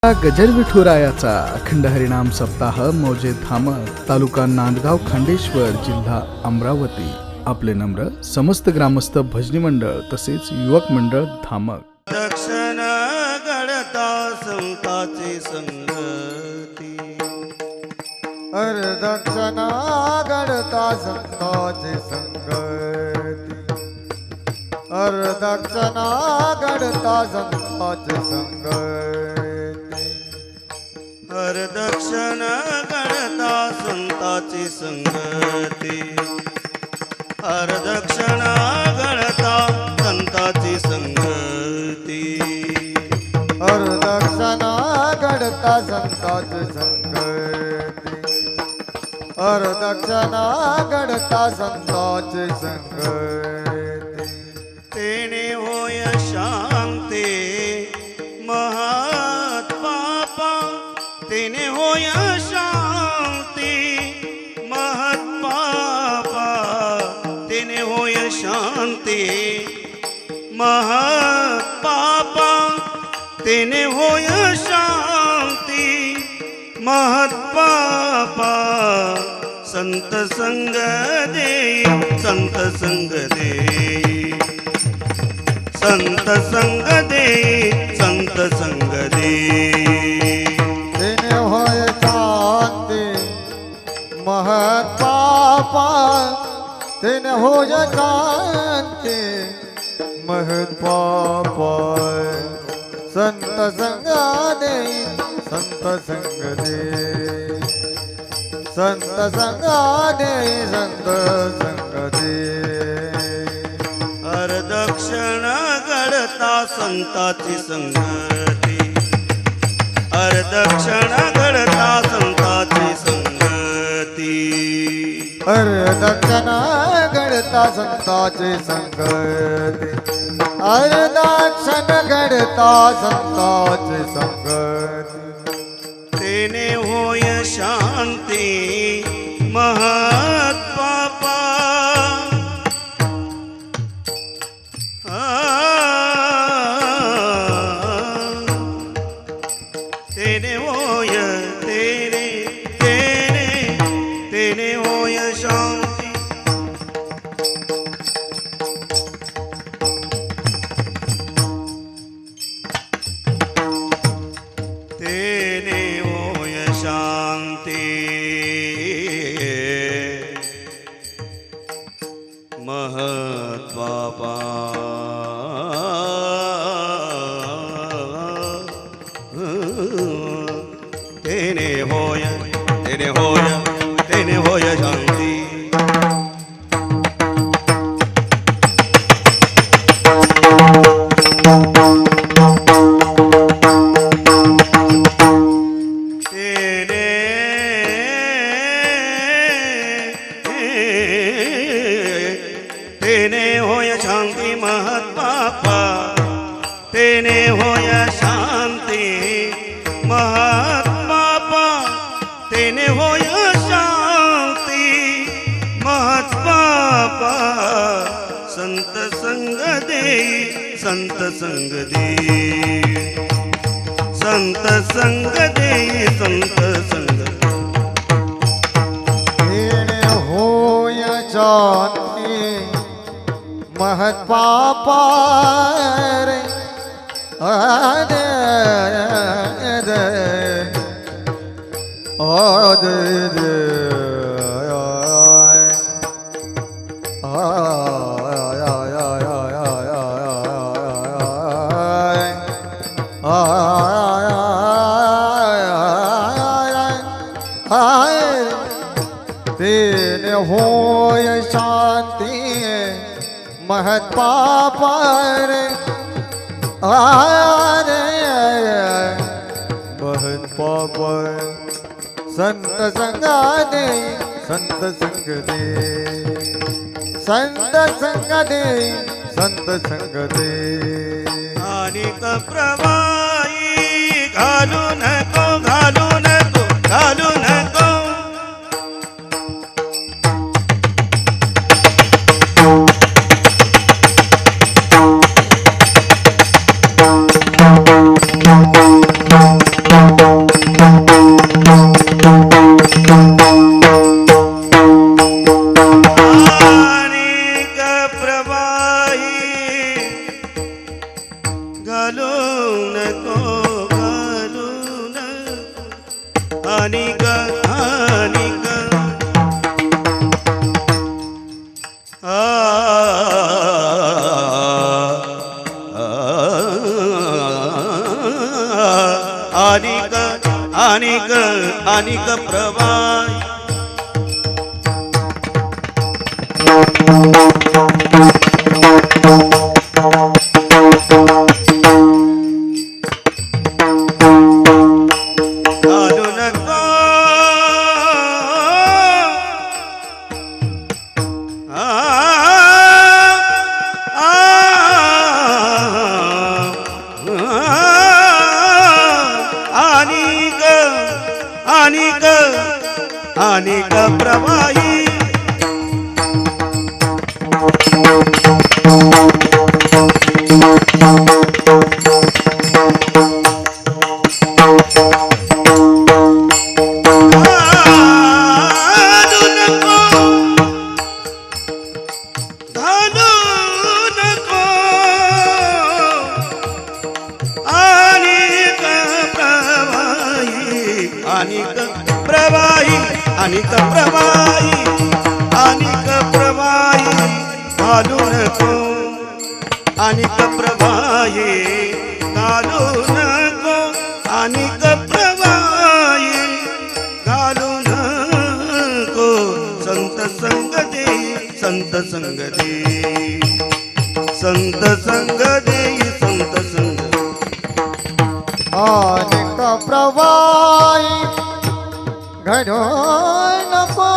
गजर विठुरायाचा अखंड हरिनाम सप्ताह मौजे धामक, तालुका नांदगाव, खांडेश्वर, जिल्हा अमरावती. आपले नम्र समस्त ग्रामस्थ भजनी मंडळ तसेच युवक मंडळ धामक. दक्षिण गडता संताची संगती, दक्षिण गडता संताची संगती, दक्षिण गडता संताची संगती, दक्षिण गडता संताची संगती, दक्षिण गडता संताची संगती, दक्षिण गडता संताची संगती, दक्षिण गडता संताची संगती. तेने होय शांती महत्पापा, तेने होय शांती महत्पापा, तेने होय शांती महत्पापा, तेने होय शांती महत्पापा. संत संग देई, संत संग देई, संत संग देई, संत संग देई. तेने होय शांती महत्पापा, तेने होय शांती महत्पापा. संत संग देई, संत संग देई, संत संग देई, संत संग देई. दक्षिण गडता संताची संगती, दक्षिण गडता संताची संगती, दक्षिण गडता संताची संगती, दक्षिण गडता संताची संगती. तेने होय शांती महत्पापा, तेने होय, तेने तेने तेने होय शांती. तेने होय शांती महत्पापा. तेने होय, तेने होय, तेने होय शांती. तेने तेने होय शांती महत्पापा, तेने होय शांती महत्पापा, तेने होय शांती महत्पापा. संत संग देई, संत संग देई, संत संग देई, संत संग. तेने होय शांती महत्पापा रे. दे दे ओ दे दे तेने होय शांती महत्पापा रे. महत्पापा. संत संग देई, संत संग देई, संत संग देई, संत संग देई. अनेक प्रवाही घालू नको, घालू नको, घालू नको. अनिक अनिक अनिक अनिक अनिक प्रवाही घालू नको अनिक अनिक अनिक प्रवाही घालू नको घालू नको अनिक प्रवाही अनिक प्रवाही अनिक प्रवाही अनिक प्रवाही घालू नको अनिक प्रवाही घालू नको अनिक प्रवाही घालू नको संत संग दे संत संग दे संत संग दे संत संग अनेक प्रवाही घडो नको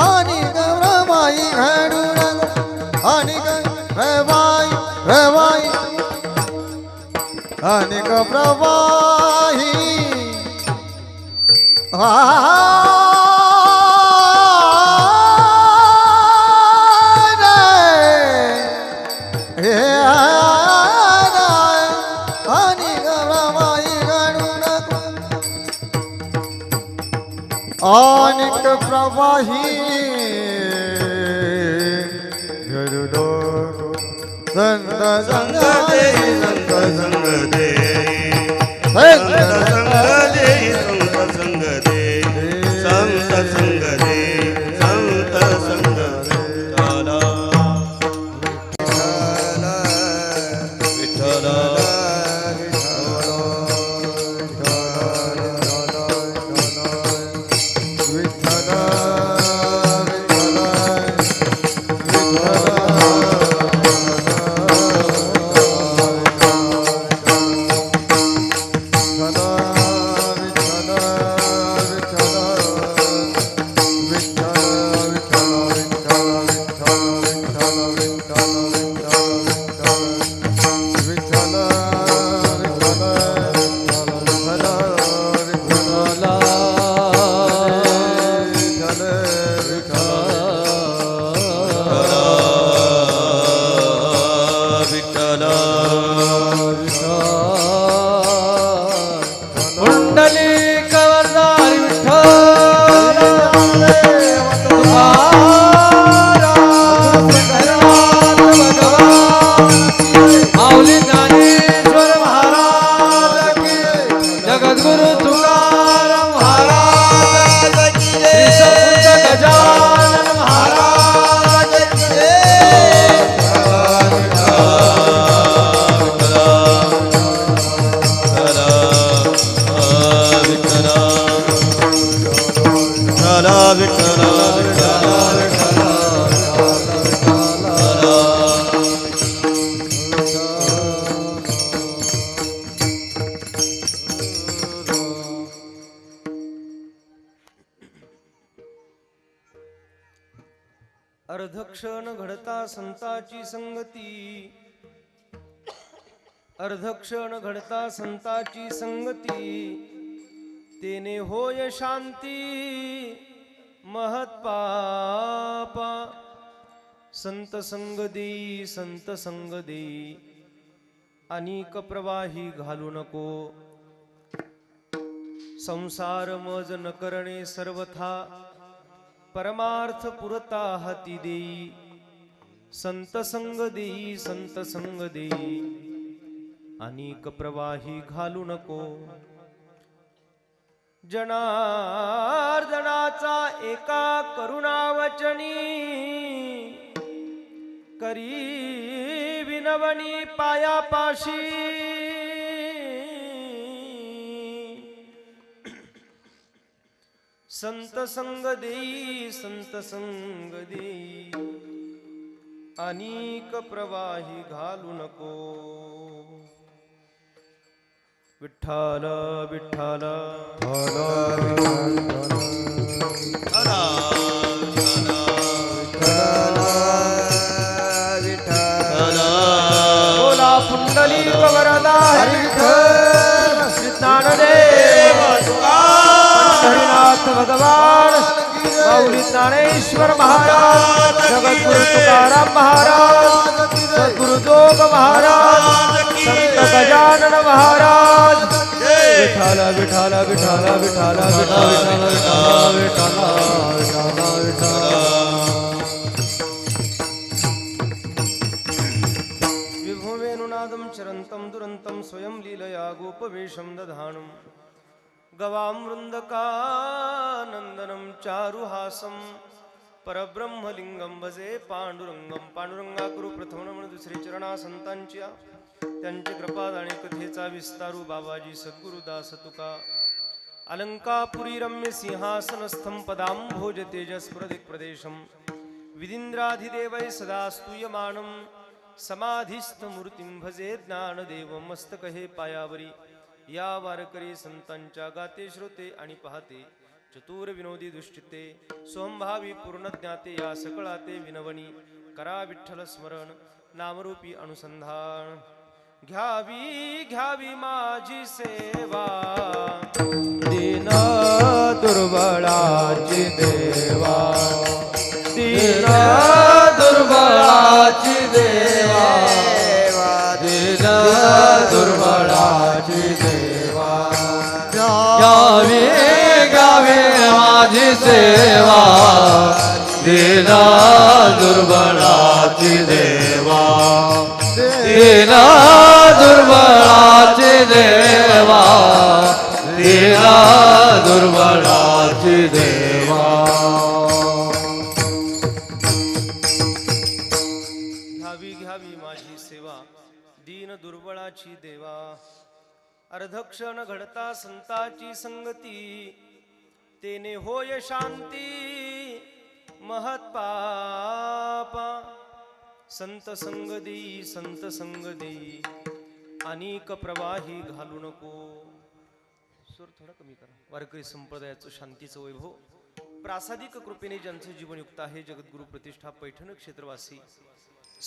अनेक प्रवाही घडो नको अनेक प्रवाही प्रवाही अनेक प्रवाही अनेक प्रवाही गरुडो संत संग संग दे संत संग दे संत संग दे संत संग दे संत संग दे संत संग विठ्ठला विठ्ठला अर्धक्षण घडता संताची संगती, अर्धक्षण घडता संताची संगती, तेने होय शांती महत्पापा. संत संग देई संत संग देई, अनेक प्रवाही घालू नको. संसार मज न करणे सर्वथा, परमार्थ पुरता हाती देई संत संग देई संत संग देई अनेक प्रवाही घालू नको जनार्दनाचा एका करुणावचनी करी विनवणी पायापाशी संत संग देई संत संग देई अनेक प्रवाही घालू नको विठ्ठल विठ्ठल बोला पुंडलिक वरदा ज्ञानदेव हरिनाथ भगवान माऊली ज्ञानेश्वर महाराज जगद्गुरु तुकाराम महाराज सद्गुरु जोग महाराज संत गजानन महाराज विठाल विठाल विठाल विठाल विठाल विठाल विभुवेनुनादं चरन्तं दुरन्तं स्वयं लीलया गोपवेशं दधानं गवां वृन्दकानन्दनं चारुहासं परब्रह्मलिंगं भजे पांडुरंगं पांडुरंगाकुरु प्रथम नमन दुसरे चरणा संतांच्या त्यांची कृपादाणी कथेचा विस्तारू बाबाजी सद्गुरुदास तुका अलंकापुरी रम्य सिंहासनस्थं पदांभोज तेजस्प्रदिक् प्रदेशं विदिन्द्राधिदेवै सदा स्तूयमानं समाधिस्थ मूर्तिं भजे ज्ञानदेव मस्तक हे पायावरी या वारकरी संतांच्या गाते श्रोते आणि पाहते चतुर विनोदी दुष्टिते सोमभावी पूर्ण ज्ञाते या सकळाते विनवणी करा विठ्ठल स्मरण नामरूपी अनुसंधान घ्यावी घ्यावी माझी सेवा दीन दुर्बळाची देवा दीन दुर्बळाची देवा दीन दुर्बळाची देवा गावी गावी माझी सेवा दीना दुर्बळाची देवा दीना दुर्बळाची देवा दीना दुर्बळाची देवा घ्यावी घ्यावी माझी सेवा दीन दुर्बळाची देवा अर्धक्षण घडता संताची संगती तेने होय शांती महत्पापा संत संग देई संत संग देई अनेक प्रवाही घालू नको सूर थोडा कमी करा वारकरी संप्रदायाचं शांतीचं वैभव प्रासादिक कृपेने ज्यांचं जीवन युक्त आहे जगद्गुरु प्रतिष्ठा पैठण क्षेत्रवासी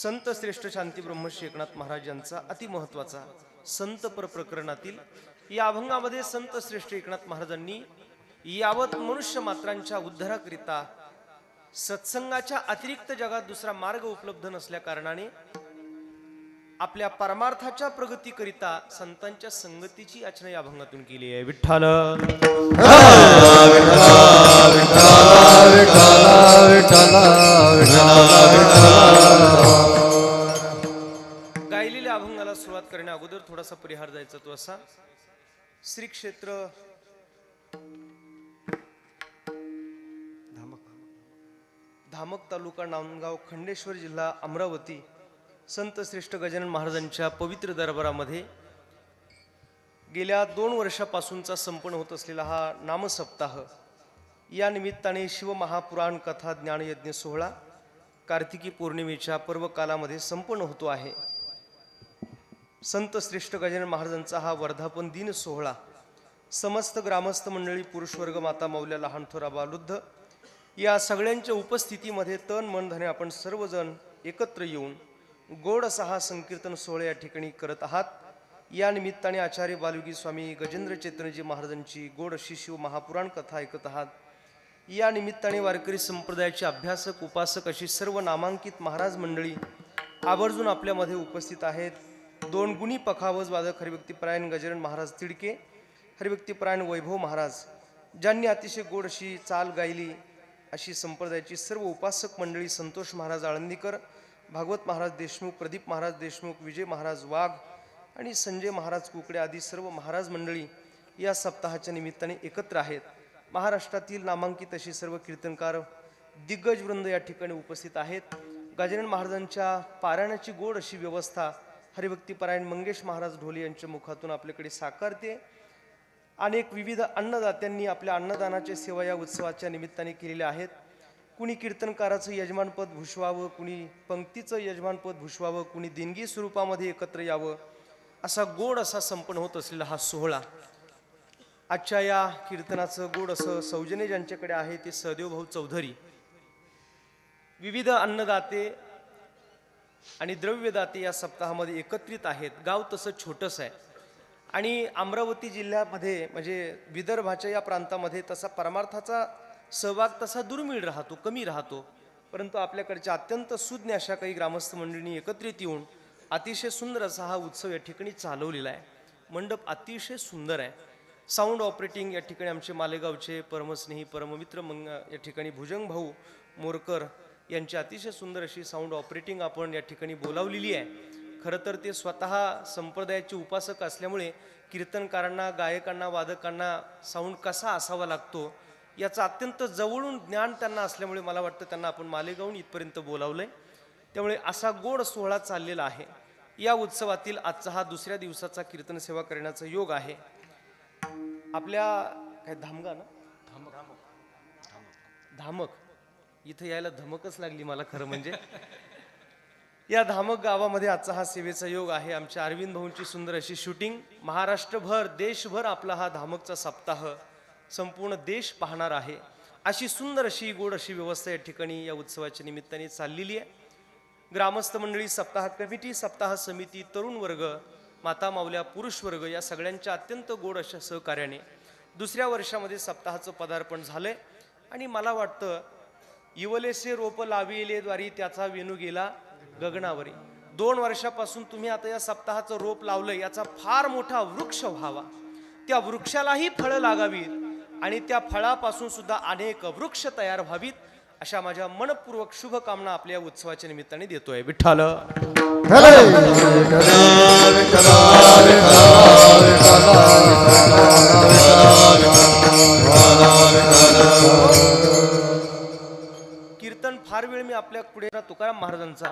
संत श्रेष्ठ शांती ब्रह्मश्री एकनाथ महाराज यांचा अतिमहत्वाचा संतपर प्रकरणातील या अभंगामध्ये संत श्रेष्ठ एकनाथ महाराजांनी यावत मनुष्य मात्रांच्या उद्धाराकरिता सत्संगाच्या अतिरिक्त जगात दुसरा मार्ग उपलब्ध नसल्या कारणाने आपल्या परमार्थाच्या प्रगतीकरिता संतांच्या संगतीची याचना या अभंगातून केली आहे विठ्ठल गायलेल्या अभंगाला सुरुवात करण्या अगोदर थोडासा परिहार द्यायचा तो असा श्री क्षेत्र धामक तालुका नांदगाव खंडेश्वर जिल्हा अमरावती संत श्रेष्ठ गजानन महाराजांच्या पवित्र दरबारामध्ये गेल्या 2 वर्षापासूनचा संपन्न होत असलेला हा नामसप्ताह या निमित्ताने शिवमहापुराण कथा ज्ञानयज्ञ सोहळा कार्तिकी पौर्णिमेच्या पर्वकालामध्ये संपन्न होतो आहे. संत श्रेष्ठ गजानन महाराजांचा हा वर्धापन दिन सोहळा समस्त ग्रामस्थ मंडळी पुरुषवर्ग माता मौल्या लहान थोर बालुद्ध या सगळ्यांच्या उपस्थितीमध्ये तन मन धने आपण सर्वजण एकत्र येऊन गोड असा हा संकीर्तन सोहळा या ठिकाणी करत आहात. या निमित्ताने आचार्य बालुगी स्वामी गजेंद्र चैतन्यजी महाराजांची गोड अशी शिव महापुराण कथा ऐकत आहात. या निमित्ताने वारकरी संप्रदायाचे अभ्यासक उपासक अशी सर्व नामांकित महाराज मंडळी आवर्जून आपल्यामध्ये उपस्थित आहेत. 2 गुणी पखावज वादक हरिभक्तीपरायण गजानन महाराज तिडके हरिभक्तीपरायण वैभव महाराज ज्यांनी अतिशय गोड अशी चाल गायली अशी संप्रदायाची सर्व उपासक मंडळी संतोष महाराज आळंदीकर, भागवत महाराज देशमुख, प्रदीप महाराज देशमुख, विजय महाराज वाघ आणि संजय महाराज कुकडे आदी सर्व महाराज मंडळी या सप्ताहाच्या निमित्ताने एकत्र आहेत. महाराष्ट्रातील नामांकित अशी सर्व कीर्तनकार दिग्गज वृंद या ठिकाणी उपस्थित आहेत. गजानन महाराजांच्या पारायणाची गोड अशी व्यवस्था हरिभक्तीपरायण मंगेश महाराज ढोले यांच्या मुखातून आपल्याकडे साकारते. अनेक विविध अन्नदात्यांनी आपल्या अन्नदानाची सेवा या उत्सवाच्या निमित्ताने केलेल्या आहेत. कुणी कीर्तनकाराचं यजमानपद भूषवावं, कुणी पंक्तीचं यजमानपद भूषवावं, कुणी देणगी स्वरूपामध्ये एकत्र यावं, असा गोड असा संपन्न होत असलेला हा सोहळा. आजच्या या कीर्तनाचं गोड असं सौजन्य ज्यांच्याकडे आहे ते सहदेव भाऊ चौधरी. विविध अन्नदाते आणि द्रव्यदाते या सप्ताहामध्ये एकत्रित आहेत. गाव तसं छोटंसं आहे आणि अमरावती जिल्ह्यामध्ये म्हणजे विदर्भाच्या या प्रांतामध्ये तसा परमार्थाचा सहभाग तसा दुर्मिळ राहतो, कमी राहतो. परंतु आपल्याकडच्या अत्यंत सुज्ञ अशा काही ग्रामस्थ मंडळींनी एकत्रित येऊन अतिशय सुंदर असा हा उत्सव या ठिकाणी चालवलेला आहे. मंडप अतिशय सुंदर आहे. साऊंड ऑपरेटिंग या ठिकाणी आमचे मालेगावचे परमस्नेही परममित्र या ठिकाणी भुजंग भाऊ मोरकर यांची अतिशय सुंदर अशी साऊंड ऑपरेटिंग आपण या ठिकाणी बोलावलेली आहे. खरं तर ते स्वतः संप्रदायाचे उपासक असल्यामुळे कीर्तनकारांना, गायकांना, वादकांना साऊंड कसा असावा लागतो याचं अत्यंत जवळून ज्ञान त्यांना असल्यामुळे मला वाटतं त्यांना आपण मालेगावून इथपर्यंत बोलावलंय. त्यामुळे असा गोड सोहळा चाललेला आहे. या उत्सवातील आजचा हा दुसऱ्या दिवसाचा कीर्तन सेवा करण्याचा योग आहे. आपल्या काय धामगा ना धामक इथं यायला धमकच लागली मला खरं म्हणजे. या धामक गावामध्ये आजचा हा सेवेचा योग आहे. आमच्या अरविंद भाऊंची सुंदर अशी शूटिंग. महाराष्ट्रभर देशभर आपला हा धामकचा सप्ताह संपूर्ण देश पाहणार आहे. अशी सुंदर अशी गोड अशी व्यवस्था या ठिकाणी या उत्सवाच्या निमित्ताने चाललेली आहे. ग्रामस्थ मंडळी, सप्ताह कमिटी, सप्ताह समिती, तरुण वर्ग, माता मावल्या, पुरुष वर्ग या सगळ्यांच्या अत्यंत गोड अशा सहकार्याने दुसऱ्या वर्षामध्ये सप्ताहाचं पदार्पण झालंय. आणि मला वाटतं इवलेसे रोप लाविले द्वारी त्याचा वेणू गेला गगनावरी. 2 वर्षापासून तुम्ही आता या सप्ताहाचं रोप लावलंय, याचा फार मोठा वृक्ष व्हावा, त्या वृक्षालाही फळं लागावीत आणि त्या फळापासून सुद्धा अनेक वृक्ष तयार व्हावीत अशा माझ्या मनपूर्वक शुभकामना आपल्या उत्सवाच्या निमित्ताने देतोय. विठ्ठल कीर्तन फार वेळ मी आपल्या पुढे तुकाराम महाराजांचा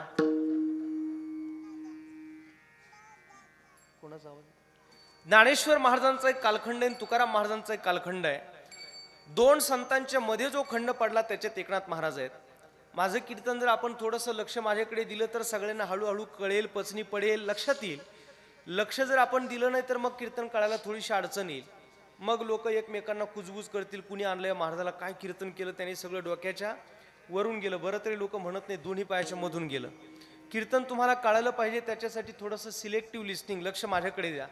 कोणाचा आवाज, ज्ञानेश्वर महाराजांचा एक कालखंड आहे, तुकाराम महाराजांचा एक कालखंड आहे. 2 संतांच्या मध्ये जो खंड पडला त्याच्यात एकनाथ महाराज आहेत. माझं कीर्तन जर आपण थोडंसं लक्ष माझ्याकडे दिलं तर सगळ्यांना हळूहळू कळेल, पचनी पडेल, लक्षात येईल. लक्ष जर आपण दिलं नाही तर मग कीर्तन कळायला थोडीशी अडचण येईल. मग लोक एकमेकांना कुजबूज करतील, कुणी आणलंय महाराजाला, काय कीर्तन केलं त्यांनी, सगळं डोक्याच्या वरून गेलं. बरं तरी लोक म्हणत नाही दोन्ही पायाच्या मधून गेलं. कीर्तन तुम्हाला कळायला पाहिजे त्याच्यासाठी थोडंसं सिलेक्टिव्ह लिस्निंग, लक्ष माझ्याकडे द्या.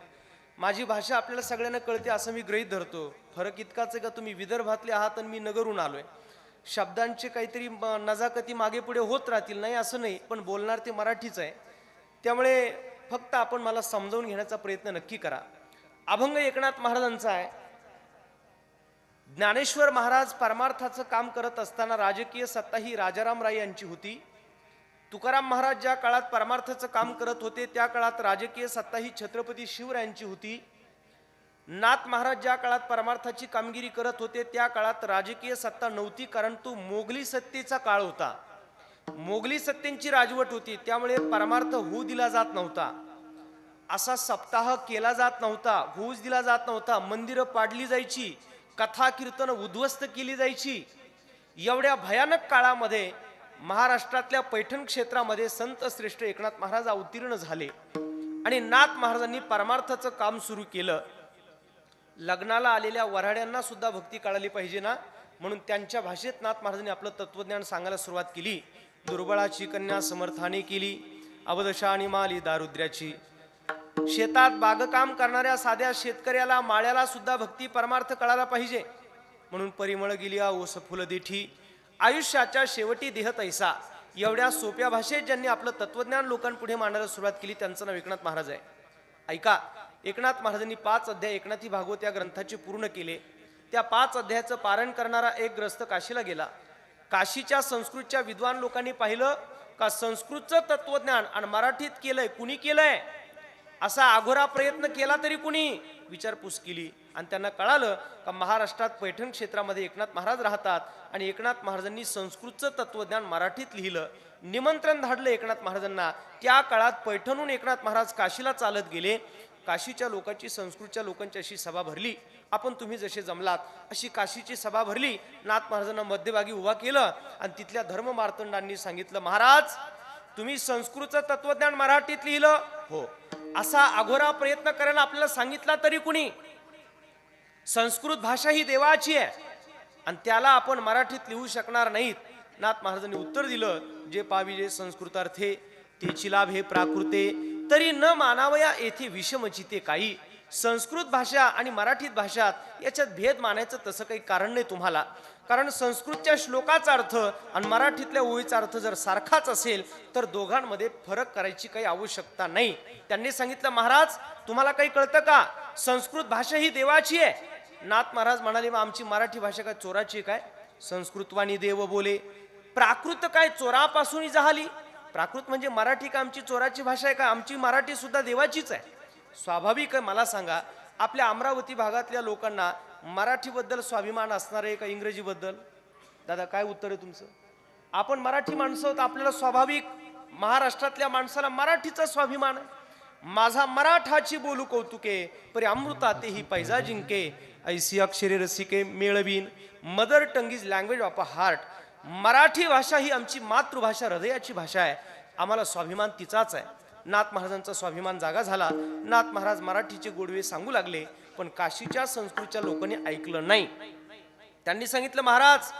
माझी भाषा आपल्याला सगळ्यांना कळते असं मी गृहीत धरतो. फरक इतकाच आहे का तुम्ही विदर्भातले आहात आणि मी नगरहून आलोय. शब्दांचे काहीतरी नजाकती मागे पुढे होत राहतील, नाही असं नाही, पण बोलणार ते मराठीच आहे. त्यामुळे फक्त आपण मला समजावून घेण्याचा प्रयत्न नक्की करा. अभंग एकनाथ महाराजांचा आहे. ज्ञानेश्वर महाराज परमार्थाचं काम करत असताना राजकीय सत्ता ही राजाराम राय यांची होती. तुकाराम महाराज ज्या काळात परमार्थाचं काम करत होते त्या काळात राजकीय सत्ता ही छत्रपती शिवरायांची होती. नाथ महाराज ज्या काळात परमार्थाची कामगिरी करत होते त्या काळात राजकीय सत्ता नव्हती, कारण तो मोगली सत्तेचा काळ होता. मोगली सत्तेची राजवट होती, त्यामुळे परमार्थ होऊ दिला जात नव्हता. असा सप्ताह केला जात नव्हता, होऊच दिला जात नव्हता. मंदिरं पाडली जायची, कथा कीर्तन उद्ध्वस्त केली जायची. एवढ्या भयानक काळामध्ये महाराष्ट्रातल्या पैठण क्षेत्रामध्ये संत श्रेष्ठ एकनाथ महाराज अवतीर्ण झाले आणि नाथ महाराजांनी परमार्थाचं काम सुरू केलं. लग्नाला आलेल्या वऱ्हाड्यांना सुद्धा भक्ती कळाली पाहिजे ना, म्हणून त्यांच्या भाषेत नाथ महाराजांनी आपलं तत्वज्ञान सांगायला सुरुवात केली. दुर्बळाची कन्या समर्थाने केली, अवदशा आणि माली दारुद्र्याची. शेतात बागकाम करणाऱ्या साध्या शेतकऱ्याला, माळ्याला सुद्धा भक्ती परमार्थ कळायला पाहिजे. म्हणून परिमळ गेली ओस फुल देठी, आयुष्याच्या शेवटी देह तैसा. एवढ्या सोप्या भाषेत ज्यांनी आपलं तत्वज्ञान लोकांपुढे मांडायला सुरुवात केली त्यांचं नाव एकनाथ महाराज आहे. ऐका, एकनाथ महाराजांनी 5 अध्याय एकनाथी भागवत या ग्रंथाचे पूर्ण केले. त्या 5 अध्यायाचं पारायण करणारा एक ग्रस्त काशीला गेला. काशीच्या संस्कृतच्या विद्वान लोकांनी पाहिलं का संस्कृतचं तत्वज्ञान आणि मराठीत केलंय, कुणी केलंय असा अघोरा प्रयत्न केला तरी कुणी विचारपूस केली आणि त्यांना कळालं का महाराष्ट्रात पैठण क्षेत्रामध्ये एकनाथ महाराज राहतात आणि एकनाथ महाराजांनी संस्कृतचं तत्वज्ञान मराठीत लिहिलं. निमंत्रण धाडलं एकनाथ महाराजांना. त्या काळात पैठणहून एकनाथ महाराज काशीला चालत गेले. काशीच्या लोकांची, संस्कृतच्या लोकांची अशी सभा भरली. आपण तुम्ही जसे जमलात अशी काशीची सभा भरली. नाथ महाराजांना मध्यभागी उभा केलं आणि तिथल्या धर्म मार्तंडांनी सांगितलं, महाराज तुम्ही संस्कृतचं तत्वज्ञान मराठीत लिहिलं हो, असा अघोरा प्रयत्न करायला आपल्याला सांगितला तरी कुणी? संस्कृत भाषा ही देवाची आहे आणि त्याला आपण मराठीत लिहू शकणार नाहीत. नाथ महाराजांनी उत्तर दिलं, जे पाविजे संस्कृतार्थे तेची लाभ हे प्राकृते तरी न मानावया येथे विषमचिते काही. संस्कृत भाषा आणि मराठीत भाषा याच्यात भेद मानायचं तसं काही कारण नाही तुम्हाला. कारण संस्कृतच्या श्लोकाचा अर्थ आणि मराठीतल्या ओळीचा अर्थ जर सारखाच असेल तर दोघांमध्ये फरक करायची काही आवश्यकता नाही. त्यांनी सांगितलं, महाराज तुम्हाला काही कळतं का? संस्कृत भाषा ही देवाची आहे. नाथ महाराज म्हणाले, मग आमची मराठी भाषा काय चोराची काय? संस्कृतवाणी देव बोले. प्राकृत काय चोरापासून झाली? प्राकृत म्हणजे मराठी का आमची चोराची भाषा आहे का? आमची मराठी सुद्धा देवाचीच आहे. स्वाभाविक आहे. मला सांगा, आपल्या अमरावती भागातल्या लोकांना मराठीबद्दल स्वाभिमान असणार आहे का इंग्रजीबद्दल? दादा काय उत्तर आहे तुमचं? आपण मराठी माणसं आहोत, आपल्याला स्वाभाविक महाराष्ट्रातल्या माणसाला मराठीचा स्वाभिमान आहे. माझा मराठाची बोलू कौतुके परी अमृता तेही पैजा जिंके ऐसी अक्षरे रसिके मेळवीन. Mother tongue is language of a heart. Marathi भाषा ही आमची मातृभाषा, हृदयाची भाषा आहे. आम्हाला स्वाभिमान तिचाच आहे. नाथ महाराजांचा स्वाभिमान जागा झाला. नाथ महाराज मराठीचे गोडवे सांगू लागले, पण काशीच्या संस्कृतच्या लोकांनी ऐकलं नाही. त्यांनी सांगितलं, महाराज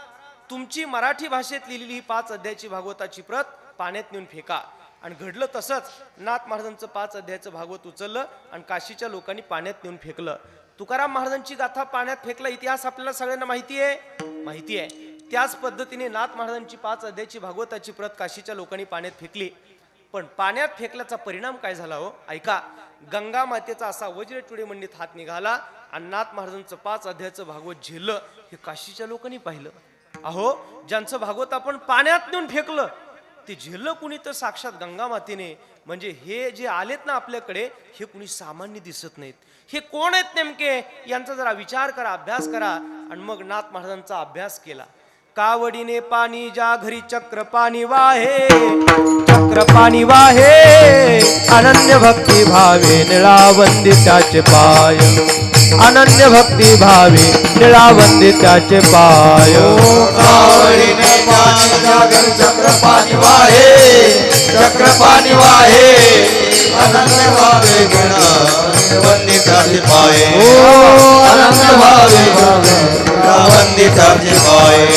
तुमची मराठी भाषेत लिहिलेली ही 5 अध्यायाची भागवताची प्रत पाण्यात नेऊन फेका. आणि घडलं तसंच. नाथ महाराजांचं 5 अध्यायाचं भागवत उचललं आणि काशीच्या लोकांनी पाण्यात नेऊन फेकलं. तुकाराम महाराजांची गाथा पाण्यात फेकला इतिहास आपल्याला सगळ्यांना माहिती आहे. त्याच पद्धतीने नाथ महाराजांची 5 अध्यायाची भागवताची प्रत काशीच्या लोकांनी पाण्यात फेकली. पण पाण्यात फेकल्याचा परिणाम काय झाला हो? ऐका. गंगा मातेचा असा वज्रचुडी मंडित हात निघाला आणि नाथ महाराजांचं 5 अध्यायाचं भागवत झेललं. हे काशीच्या लोकांनी पाहिलं. अहो, ज्यांचं भागवत आपण पाण्यात नेऊन फेकलं ते झेललं कुणी? तर साक्षात गंगा मातेने. म्हणजे हे जे आलेत ना आपल्याकडे, हे कुणी सामान्य दिसत नाहीत. हे कोण आहेत नेमके? यांचा जरा विचार करा, अभ्यास करा. आणि मग नाथ महाराजांचा अभ्यास केला. कावडीने पाणी ज्या घरी चक्र पाणी वाहे, चक्र पाणी वाहे. अनन्य भक्ती भावे निळावंदी त्याचे पाय. अनन्य भक्ती भावे निळावंदी त्याचे पाय. कावडीने पाणी ज्या घरी चक्र पाणी वाहे, चक्र पाणी वाहे. अनन्य भावे निळावंदी त्याचे पाय. अनन्य भावे निळावंदी त्याचे पाय.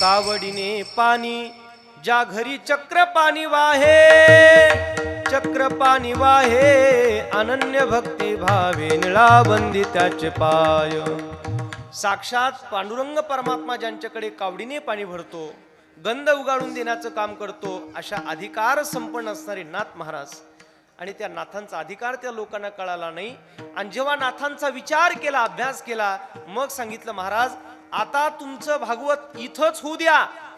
कावडीने पाणी ज्या घरी चक्र पाणी वाहे, चक्र पाणी वाहे. अनन्य भक्ती भावे निळावंदी त्याचे पाय. साक्षात पांडुरंग परमात्मा ज्यांच्याकडे कावडीने पाणी भरतो, गंध उगाळून देण्याचं काम करतो, अशा अधिकार संपन्न असणारे नाथ महाराज. आणि त्या नाथांचा अधिकार त्या लोकांना कळाला नाही. आणि जेव्हा नाथांचा विचार केला, अभ्यास केला, मग सांगितलं, महाराज आता तुमचं भागवत इथंच होऊ द्या.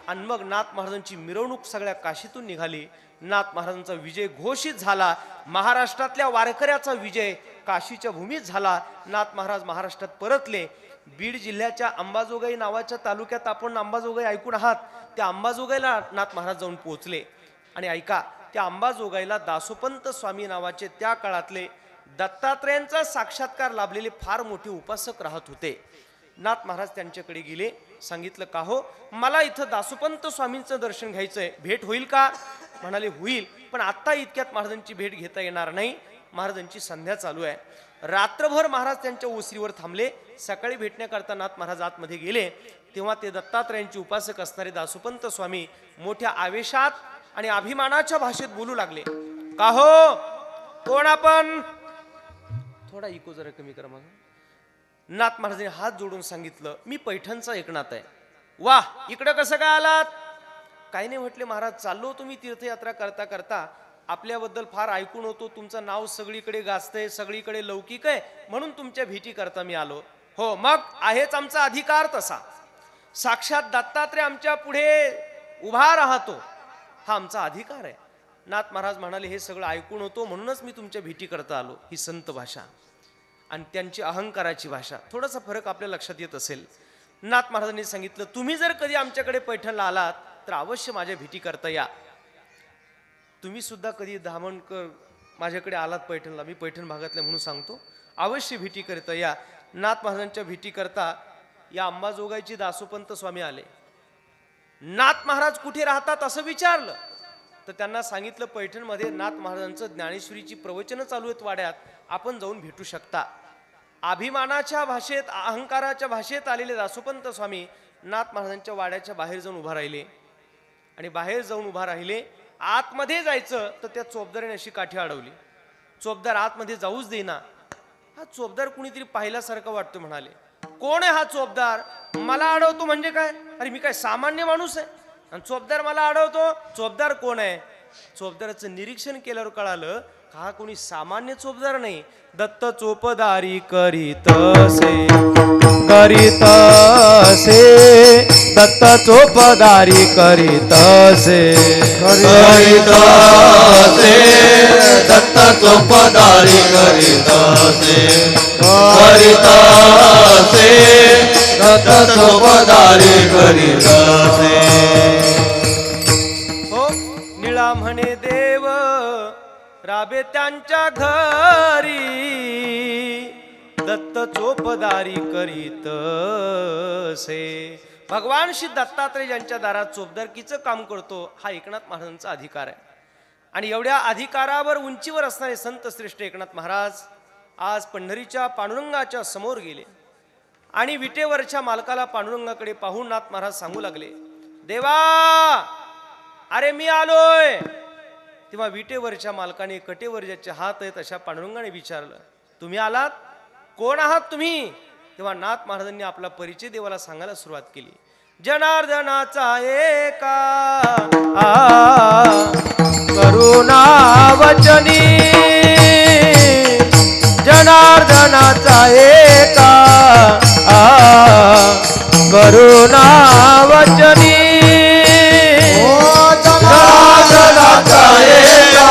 आणि मग नाथ महाराजांची मिरवणूक सगळ्या काशीतून निघाली. नाथ महाराजांचा विजय घोषित झाला. महाराष्ट्रातल्या वारकऱ्याचा विजय काशीच्या भूमीत झाला. नाथ महाराज महाराष्ट्रात परतले. बीड जिल्ह्याच्या अंबाजोगाई नावाच्या तालुक्यात आपण अंबाजोगाई ऐकून आहात. त्या अंबाजोगाईला नाथ महाराज जाऊन पोहोचले. आणि ऐका, त्या अंबाजोगाईला दासोपंत स्वामी नावाचे त्या काळातले दत्तात्रेयांचा साक्षात्कार लाभलेले फार मोठे उपासक राहत होते. नाथ महाराज त्यांच्याकडे गेले. सांगितलं, का हो, मला इथं दासोपंत स्वामींचं दर्शन घ्यायचंय, भेट होईल का? म्हणाले, होईल, पण आत्ता इतक्यात महाराजांची भेट घेता येणार नाही. महाराजांची संध्या चालू आहे. रात्रभर महाराज त्यांच्या ओसरीवर थांबले. सकाळी भेटण्याकरता नाथ महाराज आतमध्ये गेले. तेव्हा ते दत्तात्रेयांचे उपासक असणारे दासोपंत स्वामी मोठ्या आवेशात आणि अभिमानाच्या भाषेत बोलू लागले. का हो, कोण आपण? थोडा इको जरा कमी करा माझा. नाथ महाराजांनी हात जोडून सांगितलं, मी पैठणचा एकनाथ आहे. वा, इकडं कसं काय आलात? काही नाही म्हटले, महाराज चाललो तुम्ही तीर्थयात्रा करता करता, आपल्याबद्दल फार ऐकून होतो, तुमचं नाव सगळीकडे गाजतंय, सगळीकडे लौकिक आहे, म्हणून तुमच्या भेटी करता मी आलो. हो, मग आहेच आमचा अधिकार तसा. साक्षात दत्तात्रय आमच्या पुढे उभा राहतो, हा आमचा अधिकार आहे. नाथ महाराज म्हणाले हे सगळं ऐकून होतो म्हणूनच मी तुमच्या भेटी करता आलो. ही संत भाषा आणि त्यांची अहंकाराची भाषा, थोडासा फरक आपल्या लक्षात येत असेल. नाथ महाराजांनी सांगितलं तुम्ही जर कधी आमच्याकडे पैठणला आलात तर अवश्य माझ्या भेटी करता या. तुम्ही सुद्धा कधी धामणकर माझ्याकडे आलात पैठणला, मी पैठण भागातले म्हणून सांगतो, अवश्य भेटी करता या. नाथ महाराजांच्या भेटी करता या अंबाजोगाईचे दासोपंत स्वामी आले. नाथ महाराज कुठे राहतात असं विचारलं तर त्यांना सांगितलं पैठणमध्ये नाथ महाराजांचं ज्ञानेश्वरीची प्रवचनं चालू आहेत वाड्यात, आपण जाऊन भेटू शकता. अभिमानाच्या भाषेत, अहंकाराच्या भाषेत आलेले दासोपंत स्वामी नाथ महाराजांच्या वाड्याच्या बाहेर जाऊन उभा राहिले. आणि बाहेर जाऊन उभा राहिले, आतमध्ये जायचं तर त्या चोपदाराने अशी काठी अडवली. चोपदार आतमध्ये जाऊच देईना. हा चोपदार कुणीतरी पाहिल्यासारखं वाटतो. म्हणाले कोण आहे हा चोपदार? मला अडवतो म्हणजे काय? अरे मी काय सामान्य माणूस आहे आणि चोपदार मला अडवतो? चोपदार कोण आहे? चोपदाराचं निरीक्षण केल्यावर कळालं हा कोणी सामान्य चोपदार नाही, दत्त चोपदारी करीतसे करीतसे, दत्त चोपदारी करीतसे करीतसे, दत्त चोपदारी करीतसे करीतसे, दत्त चोपदारी करीतसे. हो, निळा म्हणे देव राबे त्यांच्या घरी, दत्त चोपदारी करीतसे. भगवान श्री दत्तात्रय ज्यांच्या दारात चोपदारकीचं काम करतो हा एकनाथ महाराजांचा अधिकार आहे. आणि एवढ्या अधिकारावर उंचीवर असणारे संत श्रेष्ठ एकनाथ महाराज आज पंढरीच्या पांडुरंगाच्या समोर गेले आणि विटेवरच्या मालकाला पांडुरंगाकडे पाहून नाथ महाराज सांगू लागले देवा अरे मी आलोय. तेव्हा विटेवरच्या मालकाने कटेवर ज्याचे हात आहेत अशा पांडुरंगाने विचारलं तुम्ही आलात? कोण आहात तुम्ही? तेव्हा नाथ महाराजांनी आपला परिचय देवाला सांगायला सुरुवात केली. जनार्दनाचा एका करुणा वचनी, जनार्दनाचा एका करुणा वचनी, जनार्दनाचा एका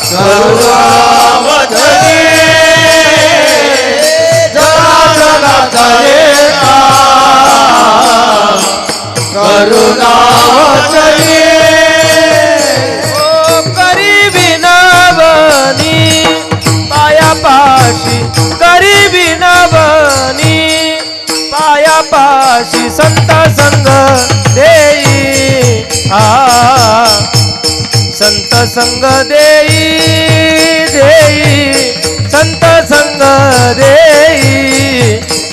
करुणा वचनी, जनार्दनाचा एका करुणा वचनी. करी विनवनी पायापाशी, करी विनवनी पायापाशी, संत संग देई संत संग देई देई, संत संग देई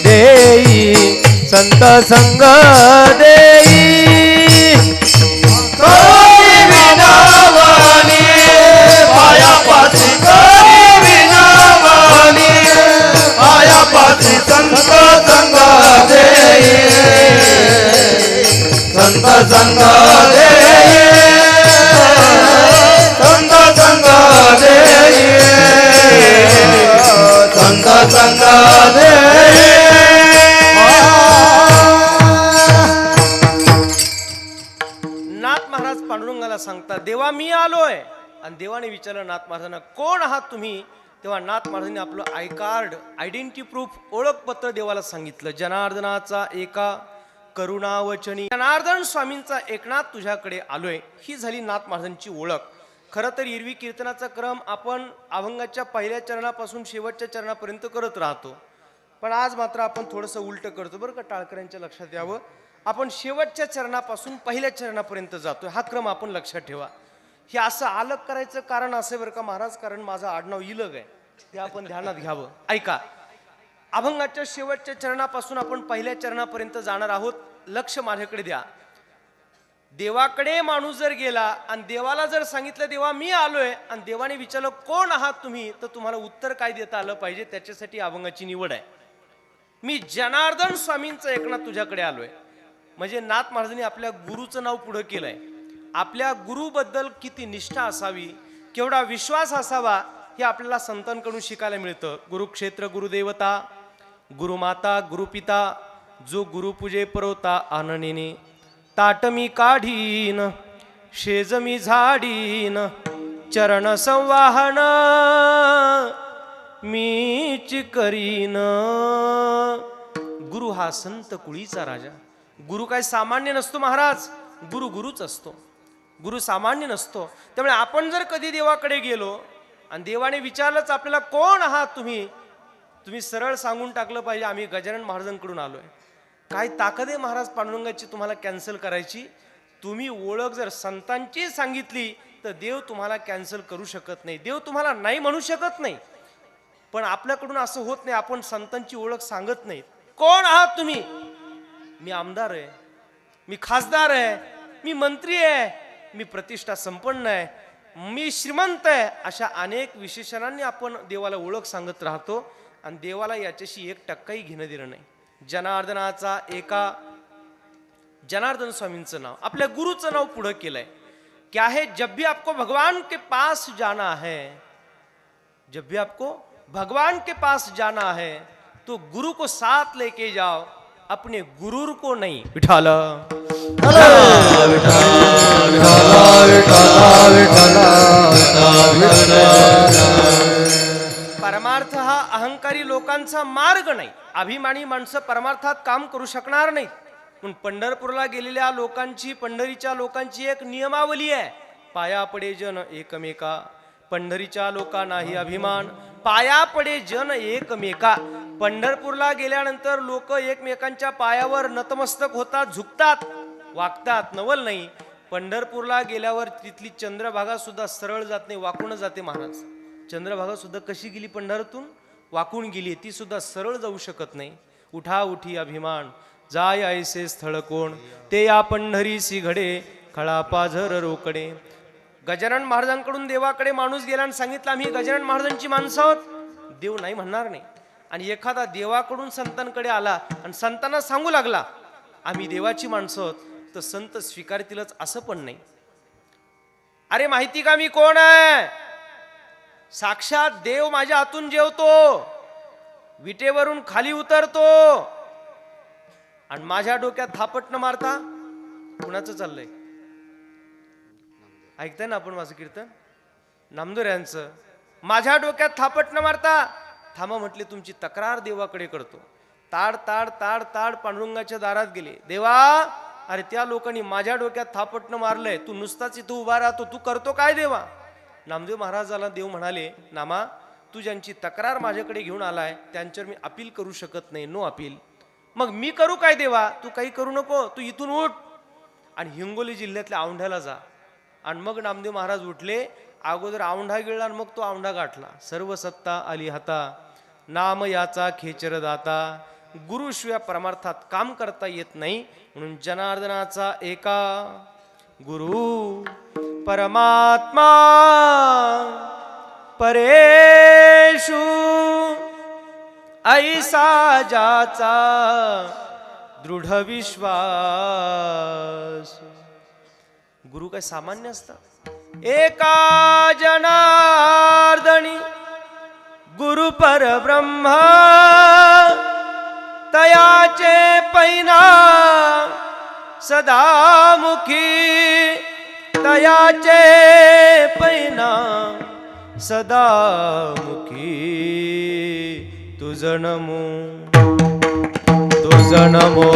देई, संत संग देई. करी विनवनी पायापाशी, करी विनवनी पायापाशी, संत संग देई संत संग देई, संत संग देई, संत संग देई. नाथ महाराज पांडुरंगाला सांगतात देवा मी आलोय. आणि देवाने विचारलं नाथ महाराजांना कोण आहात तुम्ही? तेव्हा नाथ महाराजांनी आपलं आय कार्ड, आयडेंटिटी प्रूफ, ओळखपत्र देवाला सांगितलं. जनार्दनाचा एका करुणावचनी, जनार्दन स्वामींचा एकनाथ तुझ्याकडे आलोय, ही झाली नाथ महाराजांची ओळख. खरं तर एरवी कीर्तनाचा क्रम आपण अभंगाच्या पहिल्या चरणापासून शेवटच्या चरणापर्यंत करत राहतो, पण आज मात्र आपण थोडंसं उलट करतो बरं का. टाळकऱ्यांच्या लक्षात यावं, आपण शेवटच्या चरणापासून पहिल्या चरणापर्यंत जातोय, हा क्रम आपण लक्षात ठेवा. हे असं अलग करायचं कारण असं बरं का महाराज, कारण माझं आडनाव इलग आहे, ते आपण ध्यानात घ्यावं. ऐका, अभंगाच्या शेवटच्या चरणापासून आपण पहिल्या चरणापर्यंत जाणार आहोत. लक्ष माझ्याकडे द्या. देवाकडे माणूस जर गेला आणि देवाला जर सांगितलं देवा मी आलोय, आणि देवाने विचारलं कोण आहात तुम्ही, तर तुम्हाला उत्तर काय देता आलं पाहिजे, त्याच्यासाठी अभंगाची निवड आहे. मी जनार्दन स्वामींचं एकनाथ तुझ्याकडे आलोय. म्हणजे नाथ महाराजांनी आपल्या गुरुचं नाव पुढं केलंय. आपल्या गुरुबद्दल किती निष्ठा असावी, केवढा विश्वास असावा, हे आपल्याला संतांकडून शिकायला मिळतं. गुरुक्षेत्र गुरुदेवता, गुरुमाता गुरुपिता, जो गुरुपूजे परवता आननेने. ताट मी काढीन शेज मी झाडीन, चरण संवाहन मीच करीन. गुरु हा संत कुळीचा राजा. गुरु काय सामान्य नसतो महाराज, गुरु गुरुच असतो. गुरु सामान्य नसतो. त्यामुळे आपण जर कधी देवाकडे गेलो आणि देवाने विचारलंच आपल्याला कोण आहात तुम्ही, तुम्ही सरळ सांगून टाकलं पाहिजे आम्ही गजानन महाराजांकडून आलोय. काय ताकद आहे महाराज पांडुरंगाची तुम्हाला कॅन्सल करायची? तुम्ही ओळख जर संतांची सांगितली तर देव तुम्हाला कॅन्सल करू शकत नाही, देव तुम्हाला नाही म्हणू शकत नाही. पण आपल्याकडून असं होत नाही, आपण संतांची ओळख सांगत नाही. कोण आहात तुम्ही? मी आमदार आहे, मी खासदार आहे, मी मंत्री आहे, मी प्रतिष्ठा संपन्न आहे, मी श्रीमंत आहे. अशा अनेक विशेषणांनी आपण देवाला ओळख सांगत राहतो आणि देवाला याच्याशी 1% घेणं देणं नाही. जनार्दनाचा एका जनार्दन स्वामींचं नाव, आपल्या गुरुचं नाव पुढं केलंय. क्या है? जब भी आपको भगवान के पास जाना है, जब भी आपको भगवान के पास जाना है तो गुरु को साथ लेके जाओ, अपने गुरूर को नहीं. विठाल परमार्थ हा अहंकारी लोकांचा मार्ग नाही. अभिमानी माणसं परमार्थात काम करू शकणार नाहीत. पण पंढरपूरला गेलेल्या लोकांची, पंढरीच्या लोकांची एक नियमावली आहे, पाया पडे जन एकमेका. पंढरीच्या लोकांनाही अभिमान, पाया पडे जन एकमेका. पंढरपूरला गेल्यानंतर लोक एकमेकांच्या पायावर नतमस्तक होतात, झुकतात, वागतात, नवल नाही. पंढरपूरला गेल्यावर तिथली चंद्रभागा सुद्धा सरळ जात नाही, वाकून जाते महाराज. चंद्रभागा सुद्धा कशी गेली? पंढरतून वाकून गेली, ती सुद्धा सरळ जाऊ शकत नाही. उठा उठी अभिमान, जाय ऐसे स्थळ कोण, ते या पंढरीसी घडे, खळा पाझर रोकडे. गजानन महाराजांकडून देवाकडे माणूस गेला आणि सांगितलं आम्ही गजानन महाराजांची माणसं आहोत, देव नाही म्हणणार नाही. आणि एखादा देवाकडून संतांकडे आला आणि संतांना सांगू लागला आम्ही देवाची माणसं आहोत, तर संत स्वीकारतीलच असं पण नाही. अरे माहिती का मी कोण आहे? साक्षात देव माझ्या हातून जेवतो, विटेवरून खाली उतरतो आणि माझ्या डोक्यात थापट न मारता. कुणाचं चाललंय? ऐकताय ना आपण माझं कीर्तन? नामदोऱ्यांचं. माझ्या डोक्यात थापट न मारता. थांबा म्हटले, तुमची तक्रार देवाकडे करतो. ताड ताड ताड ताड पांडुरंगाच्या दारात गेले. देवा, अरे त्या लोकांनी माझ्या डोक्यात थापट न मारलंय, तू नुसताच इथं उभा राहतो, तू करतो काय देवा? नामदेव महाराजाला देव म्हणाले, नामा, तू ज्यांची तक्रार माझ्याकडे घेऊन आलाय त्यांच्यावर मी अपील करू शकत नाही, नो अपील. मग मी करू काय देवा? तू काही करू नको, तू इथून उठ आणि हिंगोली जिल्ह्यातल्या औंढ्याला जा. आणि मग नामदेव महाराज उठले. अगोदर औंढा गिळला आणि मग तो औंढा गाठला. सर्व सत्ता आली हाता, नाम याचा खेचर दाता. गुरुशिवाय परमार्थात काम करता येत नाही. म्हणून जनार्दनाचा एका गुरु परमात्मा परेशु, ऐसा जाचा दृढ विश्वास. गुरु काय सामान्य असतात? एका जनार्दनी गुरु परब्रह्म, तयाचे पैना सदामुखी, तयाचे पैना सदामुखी. तुझ नमो, तुझ नमो,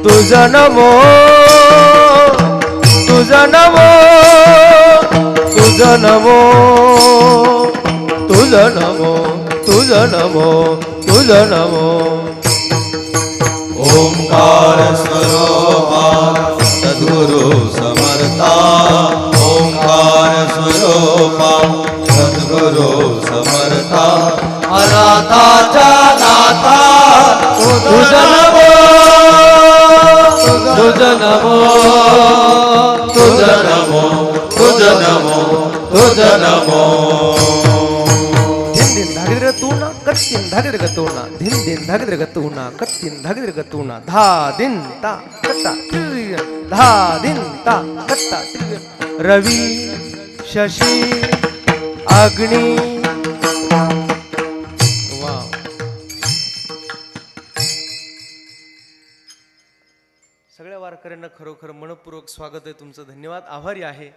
तुझ नमो, तुझ नमो, तुझ नमो, तुझ नमो, तुझ नमो, तुझ नमो. ओंकार स्वरूपा सद्गुरु समर्था, ओंकार स्वरूपा सद्गुरु समर्था. अनाथाचा नाथा तुझ नमो, तुझ नमो, तुझ नमो, तुझ नमो, तुझ नमो. धिन धागिद्र तूना कत्तीन धागिद्र गतूना, धिन धिन धागिद्र गतूना कत्तीन धागिद्र गतूना. धा दिन ता कत्ता त्रिग, धा दिन ता कत्ता त्रिग. रवी शशी अग्नी वा सगळ्या वारकऱ्यांना खरोखर मनपूर्वक स्वागत आहे तुमचं. धन्यवाद, आभारी आहे.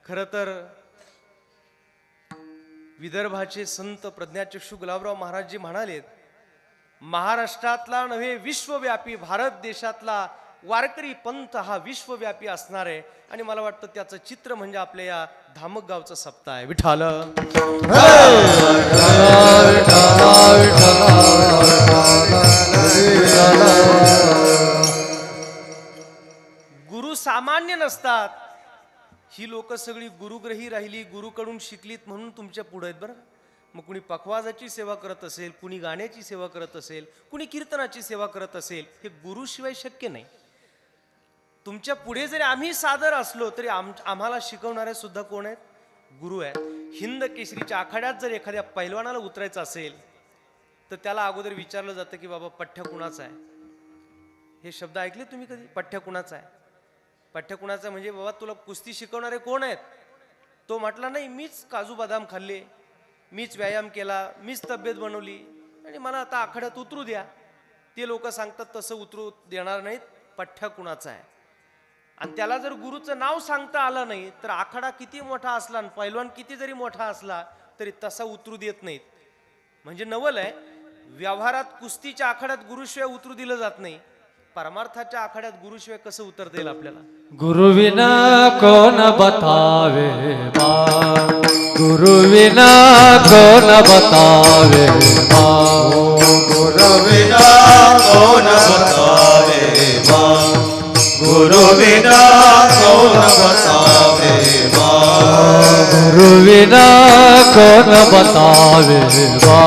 खरं तर विदर्भाचे संत प्रज्ञाचक्षू गुलाबराव महाराज जी म्हणालेत, महाराष्ट्रातला नव्हे विश्वव्यापी भारत देशातला वारकरी पंथ हा विश्वव्यापी असणार आहे. आणि मला वाटतं त्याचं चित्र म्हणजे आपल्या या धामक गावचं सप्ताह आहे. विठाल गुरु सामान्य नसतात. ही लोक सगळी गुरुग्रही राहिली, गुरुकडून शिकलीत म्हणून तुमच्या पुढे आहेत बरं. मग कुणी पखवाजाची सेवा करत असेल, कुणी गाण्याची सेवा करत असेल, कुणी कीर्तनाची सेवा करत असेल, हे गुरुशिवाय शक्य नाही. तुमच्या पुढे जरी आम्ही सादर असलो तरी आम्हाला शिकवणारे सुद्धा कोण आहेत? गुरु आहेत. हिंद केसरीच्या आखाड्यात जर एखाद्या पैलवानाला उतरायचं असेल तर त्याला अगोदर विचारलं जातं की बाबा पठ्ठ्या कुणाचा आहे? हे शब्द ऐकले तुम्ही कधी? पठ्ठ्या कुणाचा आहे? पठ्ठ्या कुणाचा म्हणजे बाबा तुला कुस्ती शिकवणारे कोण आहेत? तो म्हटला नाही, मीच काजू बदाम खाल्ले, मीच व्यायाम केला, मीच तब्येत बनवली आणि मला आता आखाड्यात उतरू द्या. ते लोक सांगतात तसं उतरू देणार नाहीत. पठ्ठ्या कुणाचा आहे? आणि त्याला जर गुरुचं नाव सांगता आलं नाही तर आखाडा किती मोठा असला आणि पैलवान किती जरी मोठा असला तरी तसा उतरू देत नाहीत. म्हणजे नवल आहे. व्यवहारात कुस्तीच्या आखाड्यात गुरुशिवाय उतरू दिलं जात नाही, परमार्थाच्या आखाड्यात गुरुशिवाय कसं उतरता येईल आपल्याला? गुरु विना कोण बतावे मा, गुरु विना कोण बतावे मा, गुरु विना कोण बतावे मा, गुरु विना कोण बतावे मा, गुरु विना कोण बतावे मा,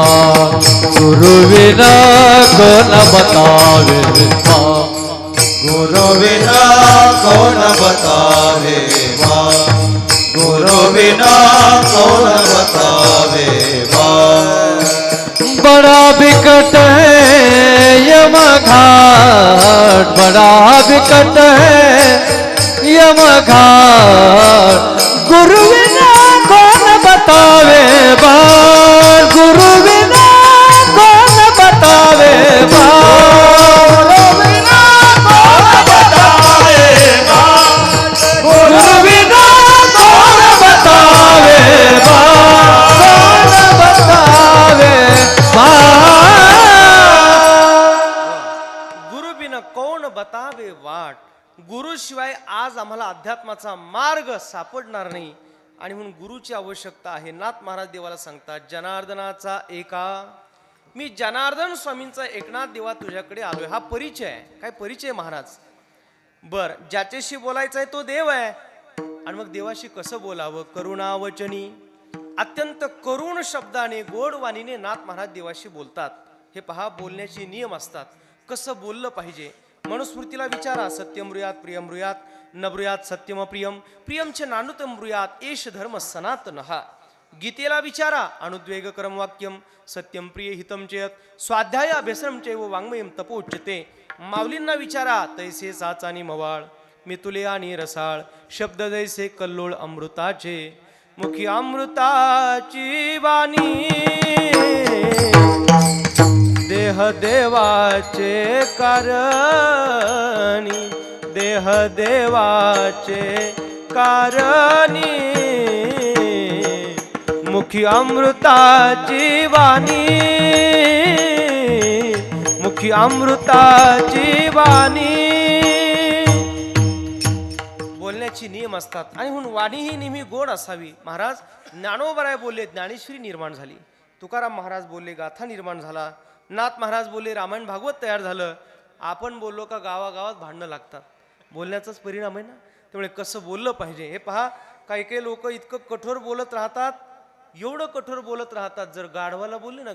गुरु विना कोण बतावे मा, गुरु विना कौन बतावे माँ, गुरु बिना कौन बतावे माँ। बड़ा बिकट है यमघाट, बड़ा बिकट है यमघाट, गुरु बिना कौन बतावे बार, गुरु बिना कौन बतावे बार, गुरु बिना कौन बतावे गुरु बिना कोण बतावे वाट. गुरुशिवाय आज आम्हाला अध्यात्माचा मार्ग सापडणार नाही आणि म्हणून गुरुची आवश्यकता आहे. नाथ महाराज देवाला सांगतात, जनार्दनाचा एका, मी जनार्दन स्वामींचा एकनाथ देवा तुझ्याकडे आलोय. हा परिचय आहे. काय परिचय महाराज? बर, ज्याच्याशी बोलायचं आहे तो देव आहे. आणि मग देवाशी कसं बोलावं? करुणावचनी, अत्यंत करुण शब्दाने गोड वाणीने नाथ महाराज देवाशी बोलतात. हे पहा, बोलण्याचे नियम असतात. कसं बोललं पाहिजे? मनुस्मृतीला विचारा, सत्यम ब्रूयात प्रियम ब्रूयात न ब्रूयात सत्यम प्रियम, प्रियमचे नानुतम ब्रूयात एष धर्म सनातन हा. गीतेला विचारा, अनुद्वेग करम वाक्यम सत्यम प्रिय हितम चेत स्वाध्याय अभ्यसनम चैव वाङ्मयम तपोच्यते. माऊलींना विचारा, तैसे साचानी मवाळ मितुले आणि रसाळ, शब्द जैसे कल्लोळ अमृताचे, मुखी अमृताची वाणी, देह देवाचे कारणी, देह देवाचे कारणी, मुखी अमृताची वाणी, मुखी अमृताची वाणी. बोलण्याची नियम असतात आणि म्हणून वाणी ही नेहमी गोड असावी. महाराज ज्ञानोबराय बोलले, ज्ञानेश्वरी निर्माण झाली. तुकाराम महाराज बोलले, गाथा निर्माण झाला. नाथ महाराज बोलले, रामायण भागवत तयार झालं. आपण बोललो का गावागावात भांडणं लागतात. बोलण्याचाच परिणाम आहे ना. त्यामुळे कसं बोललं पाहिजे हे पहा. काही काही लोक इतकं कठोर बोलत राहतात, एवढं कठोर बोलत राहतात. जर गाढवाला बोलले ना,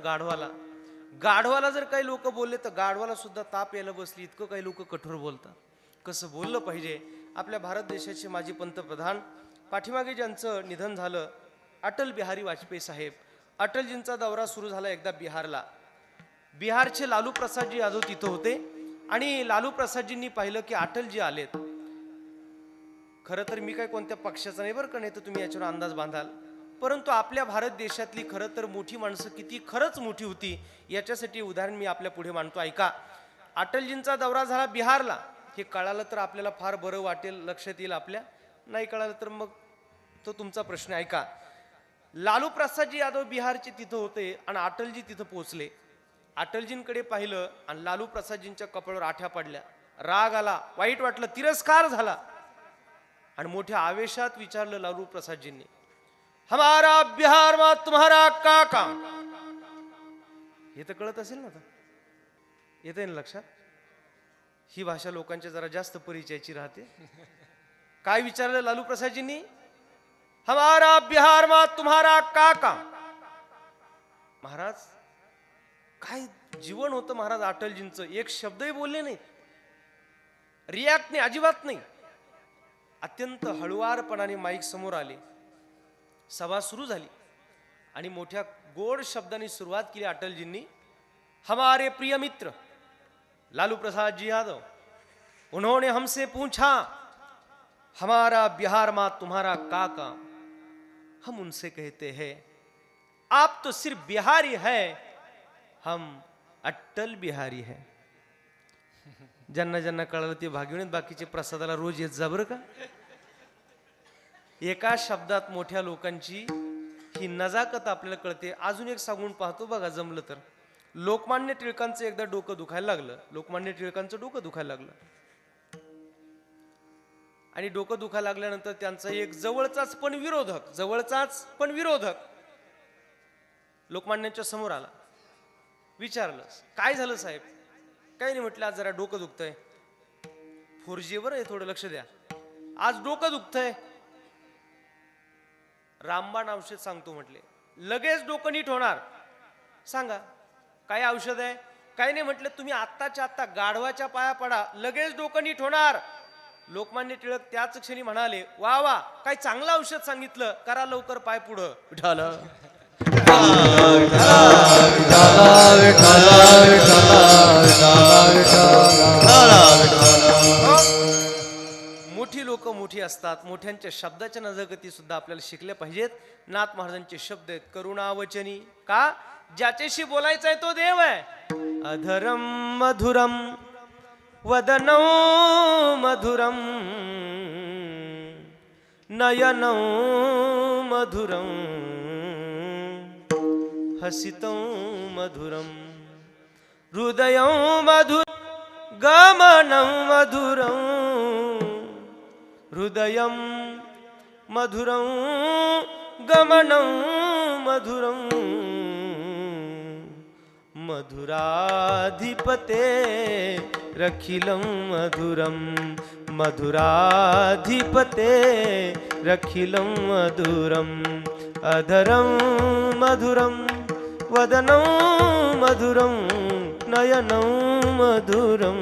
गाढवाला जर काही लोक बोलले तर गाढवाला सुद्धा ताप यायला बसली, इतकं काही लोक कठोर बोलतात. कसं बोललं पाहिजे? आपल्या भारत देशाचे माजी पंतप्रधान, पाठीमागे ज्यांचं निधन झालं, अटल बिहारी वाजपेयी साहेब. अटलजींचा दौरा सुरू झाला एकदा बिहारला. बिहारचे लालू प्रसादजी यादव तिथं होते आणि लालू प्रसादजींनी पाहिलं की अटलजी आलेत. खरं तर मी काय कोणत्या पक्षाचा नाही बरं का, नाही तर तुम्ही याच्यावर अंदाज बांधाल. परंतु आपल्या भारत देशातली खरं तर मोठी माणसं किती खरंच मोठी होती याच्यासाठी उदाहरण मी आपल्या पुढे मांडतो. ऐका. अटलजींचा दौरा झाला बिहारला. हे कळालं तर आपल्याला फार बरं वाटेल, लक्षात येईल आपल्या. नाही कळालं तर मग तो तुमचा प्रश्न. ऐका. लालू प्रसादजी यादव बिहारचे तिथं होते आणि अटलजी तिथं पोहोचले. अटलजींकडे पाहिलं आणि लालू प्रसादजींच्या कपाळावर आठ्या पडल्या. राग आला, वाईट वाटलं, तिरस्कार झाला आणि मोठ्या आवेशात विचारलं लालू प्रसादजींनी, हमारा बिहार मा तुम्हारा का काम? हे तर कळत असेल ना आता, येते ना लक्षात? ही भाषा लोकांच्या जरा जास्त परिचयाची राहते. काय विचारलं लालू प्रसादजींनी? हमारा बिहार मा तुम्हारा का काम? महाराज काय जीवन होतं महाराज अटलजींचं, एक शब्दही बोलले नाही, रिॲक्ट नाही, अजिबात नाही. अत्यंत हळुवारपणाने माईक समोर आले, सभा सुरू झाली आणि मोठ्या गोड शब्दांनी सुरुवात केली अटलजींनी. हमारे प्रिय मित्र लालू प्रसाद जी यादव, उन्होंने हमसे पूछा हमारा बिहार में तुम्हारा का काम? हम उनसे कहते हैं आप तो सिर्फ बिहारी है, हम अट्टल बिहारी है. ज्यांना ज्यांना कळलं ते भाग्यवान, बाकीचे प्रसादाला रोज येत जा बरं का. एका शब्दात मोठ्या लोकांची ही नजाकत आपल्याला कळते. अजून एक सांगून पाहतो बघा जमलं तर. लोकमान्य टिळकांचं एकदा डोकं दुखायला लागलं. लोकमान्य टिळकांचं डोकं दुखायला लागलं आणि डोकं दुखायला लागल्यानंतर त्यांचा एक जवळचाच पण विरोधक लोकमान्यांच्या समोर आला. विचारलं, काय झालं साहेब? काही नाही म्हटलं, आज जरा डोकं दुखतंय. 4G वर आहे, थोडं लक्ष द्या. आज डोकं दुखतंय. रामबाण औषध सांगतो म्हटले, लगेच डोकं नीट होणार. सांगा काय औषध आहे? काही नाही म्हटलं, तुम्ही आत्ताच्या आत्ता गाढवाच्या पाया पडा, लगेच डोकं नीट होणार. लोकमान्य टिळक त्याच क्षणी म्हणाले, वा वा, काय चांगलं औषध सांगितलं, करा लवकर पाय पुढं. विठालं मोठी लोक मोठी असतात. मोठ्यांच्या शब्दाच्या नजगती सुद्धा आपल्याला शिकल्या पाहिजेत. नाथ महाराजांचे शब्द आहेत करुणावचनी. का? ज्याच्याशी बोलायचं आहे तो देव आहे. अधरम मधुरम वदनौ मधुरम नयनौ मधुरम हसितौ मधुरम हृदयौ मधुर गमनौ मधुरं हृदयं मधुरं गमनं मधुरं मधुराधिपते रखिलं मधुरं मधुराधिपते रखिलं मधुरं अधरं मधुरं वदनं मधुरं नयनं मधुरं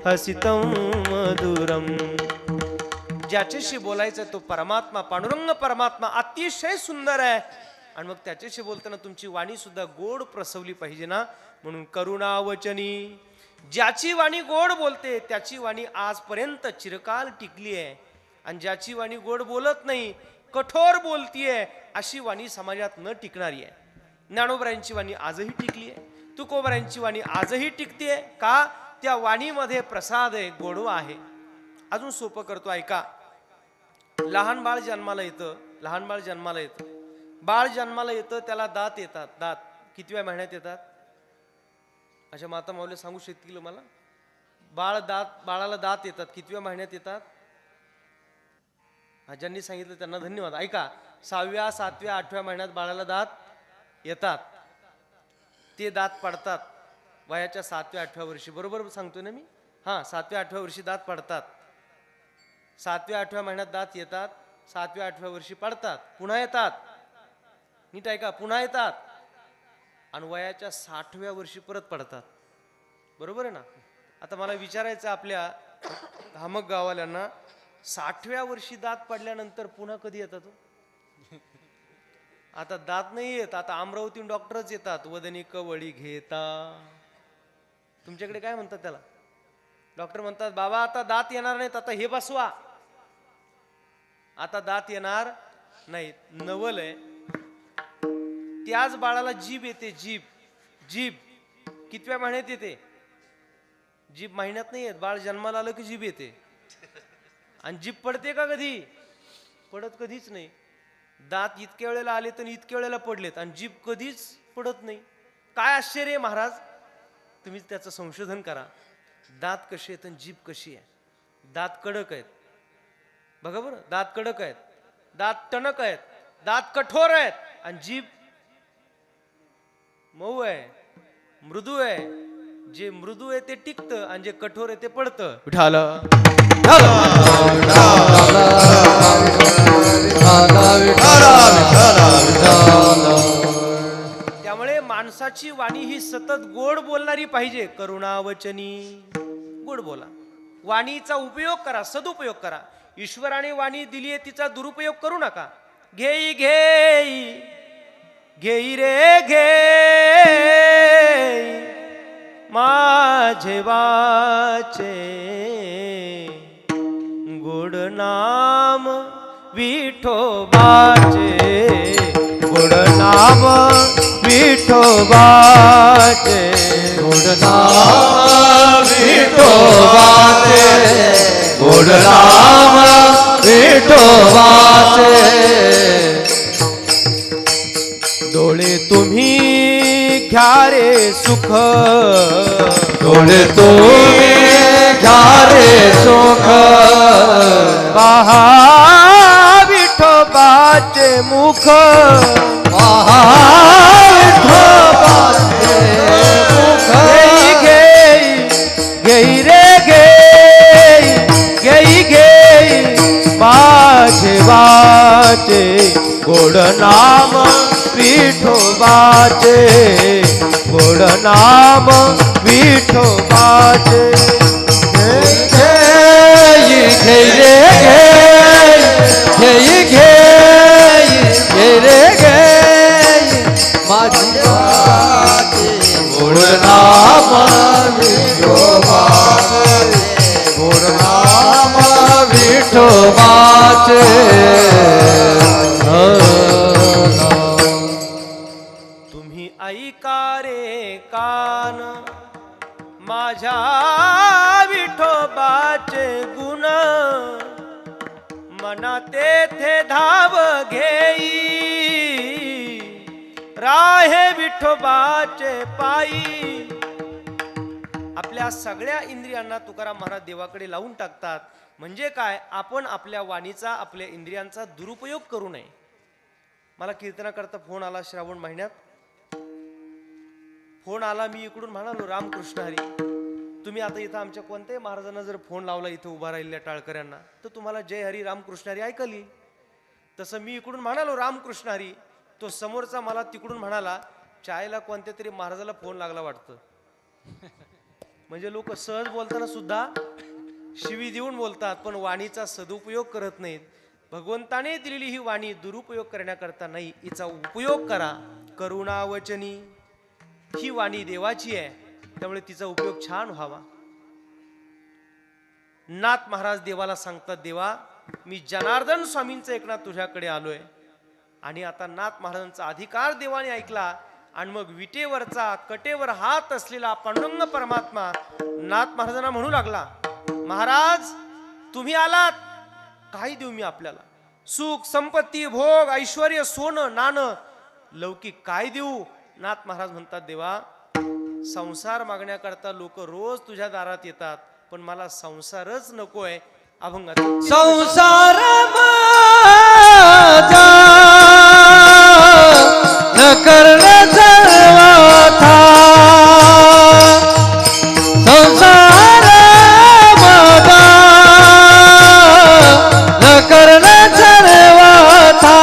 हसितं मधुरं. ज्याच्याशी बोलायचं तो परमात्मा, पांडुरंग परमात्मा अतिशय सुंदर आहे. आणि मग त्याच्याशी बोलताना तुमची वाणी सुद्धा गोड प्रसवली पाहिजे ना. म्हणून करुणावचनी, ज्याची वाणी गोड बोलते त्याची वाणी आजपर्यंत चिरकाल टिकली आहे. आणि ज्याची वाणी गोड बोलत नाही, कठोर बोलतीये, अशी वाणी समाजात न टिकणारी आहे. ज्ञानोबरायांची वाणी आजही टिकली आहे, तुकोबरायांची वाणी आजही टिकते. का? त्या वाणीमध्ये प्रसाद आहे, गोडवा आहे. अजून सोपं करतो, ऐका. लहान बाळ जन्माला येतं, बाळ जन्माला येतं, त्याला दात येतात. दात कितव्या महिन्यात येतात? अच्छा, माता माऊली सांगू शकतील मला? बाळाला दात येतात कितव्या महिन्यात येतात? ज्यांनी सांगितलं त्यांना धन्यवाद. ऐका, 6व्या 7व्या 8व्या महिन्यात बाळाला दात येतात. ते दात पडतात वयाच्या 7व्या 8व्या वर्षी. बरोबर सांगतोय ना मी? हां, 7व्या 8व्या वर्षी दात पडतात. 7व्या 8व्या महिन्यात दात येतात, 7व्या 8व्या वर्षी पडतात, पुन्हा येतात. नीट ऐका, पुन्हा येतात आणि वयाच्या 60व्या वर्षी परत पडतात. बरोबर आहे ना? आता मला विचारायचं आपल्या धामक गावाल्यांना, 60व्या वर्षी दात पडल्यानंतर पुन्हा कधी येतात? आता दात नाही येत, आता अमरावतीहून डॉक्टरच येतात. वदनी कवळी घेता, तुमच्याकडे काय म्हणतात त्याला? डॉक्टर म्हणतात, बाबा आता दात येणार नाहीत, आता हे बसवा. आता दात येणार नाही. नवल आहे, त्याच बाळाला जीभ येते, जीभ. जीभ कितव्या महिन्यात येते? जीभ महिन्यात नाही येत. बाळ जन्माला आलं की जीभ येते. आणि जीभ पडते का कधी? पडत कधीच नाही. दात इतक्या वेळेला आले तर इतक्या वेळेला पडलेत आणि जीभ कधीच पडत नाही. काय आश्चर्य महाराज, तुम्ही त्याचं संशोधन करा. दात कसे आहेत आणि जीभ कशी आहे. दात कडक आहेत बघा बरं, दात कडक आहेत, दात टणक आहेत, दात कठोर आहेत आणि जीभ मऊ आहे, मृदू आहे. जे मृदू आहे ते टिकतं आणि जे कठोर आहे ते पडतं. विठाल त्यामुळे माणसाची वाणी ही सतत गोड बोलणारी पाहिजे. करुणावचनी, गोड बोला. वाणीचा उपयोग करा, सदुपयोग करा. ईश्वराने वाणी दिली आहे तिचा दुरुपयोग करू नका. घेई घेई घेई रे घेई माझे वाचे गोड नाम विठोबाचे, गोड नाम विठोबाचे, गोड नाम विठोबाचे, गोड नाम विठोबाचे. डोळे तुम्ही घ्या रे सुख, डोळे तुम्ही घ्या रे सुख, पहा विठोबाचे मुख, पहा विठोबाचे मुख. घेई घेई घेई रे घेई घेई घेई माझे वाचे गोड नाम विठोबाचे, गोड नाम विठोबाचे. घेई घेई रे घेई घेई घेई घेई रे घेई माझी वाचे गोड नाम विठोबाचे, गोड नाम विठोबाचे. तुम्ही ऐका रे कान माझ्या विठोबाचे गुण, मना तेथे धाव घेई राहे विठोबाचे पायी. आपल्या सगळ्या इंद्रियांना तुकाराम महाराज देवाकडे लावून टाकतात. म्हणजे काय, आपण आपल्या वाणीचा, आपल्या इंद्रियांचा दुरुपयोग करू नये. मला कीर्तनाकरता फोन आला श्रावण महिन्यात. फोन आला, मी इकडून म्हणालो रामकृष्ण हरी. तुम्ही आता इथं आमच्या कोणत्याही महाराजांना जर फोन लावला इथं उभा राहिलेल्या टाळकऱ्यांना, तर तुम्हाला जय हरी रामकृष्ण हरी ऐकली. तसं मी इकडून म्हणालो रामकृष्ण हरी, तो समोरचा मला तिकडून म्हणाला चायला कोणत्या तरी महाराजाला फोन लागला वाटतं. म्हणजे लोक सहज बोलताना सुद्धा शिवी देऊन बोलतात, पण वाणीचा सदुपयोग करत नाहीत. भगवंताने दिलेली ही वाणी दुरुपयोग करण्याकरता नाही, हिचा उपयोग करा. करुणावचनी, ही वाणी देवाची आहे, त्यामुळे तिचा उपयोग छान व्हावा. नाथ महाराज देवाला सांगतात, देवा मी जनार्दन स्वामींचं ऐकणार तुझ्याकडे आलोय. आणि आता नाथ महाराजांचा अधिकार देवाने ऐकला आणि मग विटेवरचा कटेवर हात असलेला पांडुरंग परमात्मा नाथ महाराजांना म्हणू लागला, महाराज तुम्ही आलात, काही देऊ मी आपल्याला. सुख संपत्ती भोग ऐश्वर्य सोनं नाणं लौकिक काय देऊ. नाथ महाराज म्हणतात, देवा संसार मागण्याकरता लोक रोज तुझ्या दारात येतात, पण मला संसारच नकोय. अभंगात संसार माझा न कर्ण सर्वथा, संसार माझा न कर्ण सर्वथा,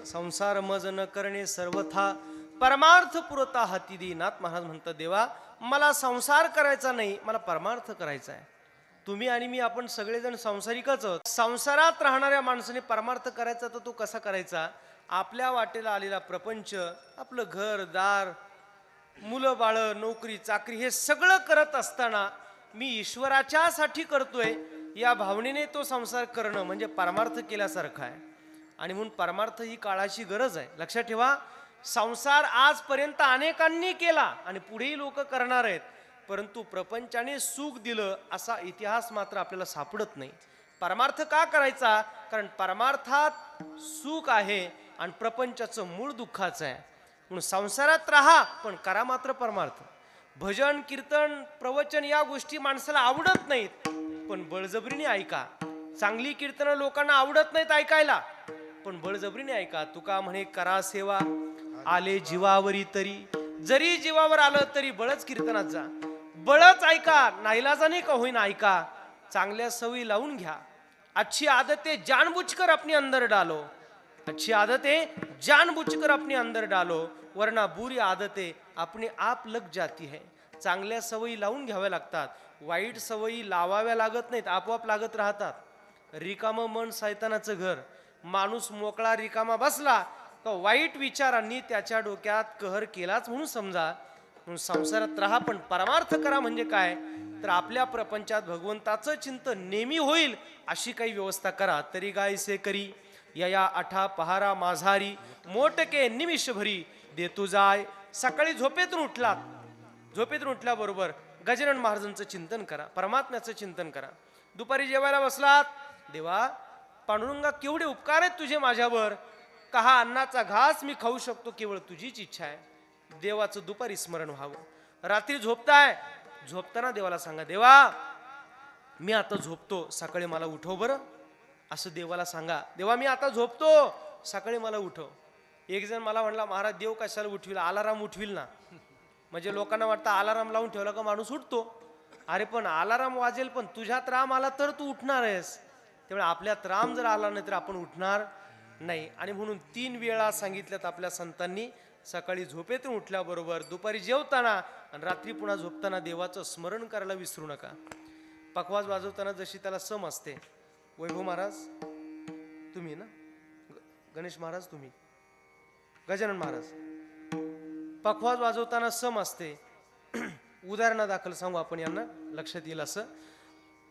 संसार मज न करणे सर्वथा परमार्थ पुरता हाती दे. नाथ महाराज म्हणतात, देवा मला संसार करायचा नाही, मला परमार्थ करायचा आहे. तुम्ही आणि मी आपण सगळेजण संसारिकच आहोत. संसारात राहणाऱ्या माणसाने परमार्थ करायचा तर तो कसा करायचा? आपल्या वाटेला आलेला प्रपंच, आपलं घर दार, मुलं बाळ, नोकरी चाकरी हे सगळं करत असताना मी ईश्वराच्यासाठी करतोय या भावनेने तो संसार करणं म्हणजे परमार्थ केल्यासारखं आहे. आणि म्हणून परमार्थ ही काळाची गरज आहे. लक्षात ठेवा, संसार आजपर्यंत अनेकांनी केला आणि पुढेही लोक करणार आहेत, परंतु प्रपंचाने सुख दिलं असा इतिहास मात्र आपल्याला सापडत नाही. परमार्थ का करायचा? कारण परमार्थात सुख आहे आणि प्रपंचाचं मूळ दुःखाचं आहे. म्हणून संसारात राहा पण करा मात्र परमार्थ. भजन कीर्तन प्रवचन या गोष्टी माणसाला आवडत नाहीत, पण बळजबरीने ऐका. चांगली कीर्तनं लोकांना आवडत नाहीत ऐकायला, पण बळजबरीने ऐका. तुका म्हणे करा सेवा आले जीवावरी तरी, जरी जीवावर आलं तरी बळच कीर्तनात जा, बळच ऐका, नाईलाजाने का होईना ऐका. चांगल्या सवयी लावून घ्या. अच्छी आदतें जानबूझकर अपने अंदर डालो, अच्छी आदतें जानबूझकर अपने अंदर डालो, वरना बुरी आदतें अपने आप लग जाती है. चांगल्या सवयी लावून घ्याव्या लागतात, वाईट सवयी लावाव्या लागत नाहीत, आपोआप लागत राहतात. रिकामं मन सैतानाचं घर. माणूस मोकळा रिकामा बसला का वाईट विचारांनी त्याच्या डोक्यात कहर केलाच म्हणून समजा. म्हणून संसारात राहा पण परमार्थ करा. म्हणजे काय तर आपल्या प्रपंचात भगवंताचं चिंतन नेहमी होईल अशी काही व्यवस्था करा. तरी गायसे करी या आठा पहारा माझारी, मोटके निमिष भरी देतो जाय. सकाळी झोपेतून उठलात, झोपेतून उठल्याबरोबर गजानन महाराजांचं चिंतन करा, परमात्म्याचं चिंतन करा. दुपारी जेवायला बसलात, देवा पांडुरंगा केवढे उपकार आहेत तुझे माझ्यावर, का हा अन्नाचा घास मी खाऊ शकतो केवळ तुझीच इच्छा आहे. देवाचं दुपारी स्मरण व्हावं. रात्री झोपताय, झोपताना देवाला सांगा, देवा मी आता झोपतो, सकाळी मला उठव बरं, असं देवाला सांगा. देवा मी आता झोपतो, सकाळी मला उठव. एक जण मला म्हणला, महाराज देव कशाला उठविल, अलाराम उठविल ना. म्हणजे लोकांना वाटतं अलाराम लावून ठेवला का माणूस उठतो. अरे पण अलाराम वाजेल पण तुझ्यात राम आला तर तू उठणार आहेस. त्यामुळे आपल्यात राम जर आला नाही तर आपण उठणार नाही. आणि म्हणून 3 वेळा सांगितल्यात आपल्या संतांनी, सकाळी झोपेतून उठल्याबरोबर, दुपारी जेवताना आणि रात्री पुन्हा झोपताना देवाचं स्मरण करायला विसरू नका. पखवाज वाजवताना जशी त्याला सम असते, वैभव महाराज तुम्ही ना, गणेश महाराज तुम्ही, गजानन महाराज, पखवाज वाजवताना सम असते. उदाहरणादाखल सांगू आपण यांना लक्षात येईल असं.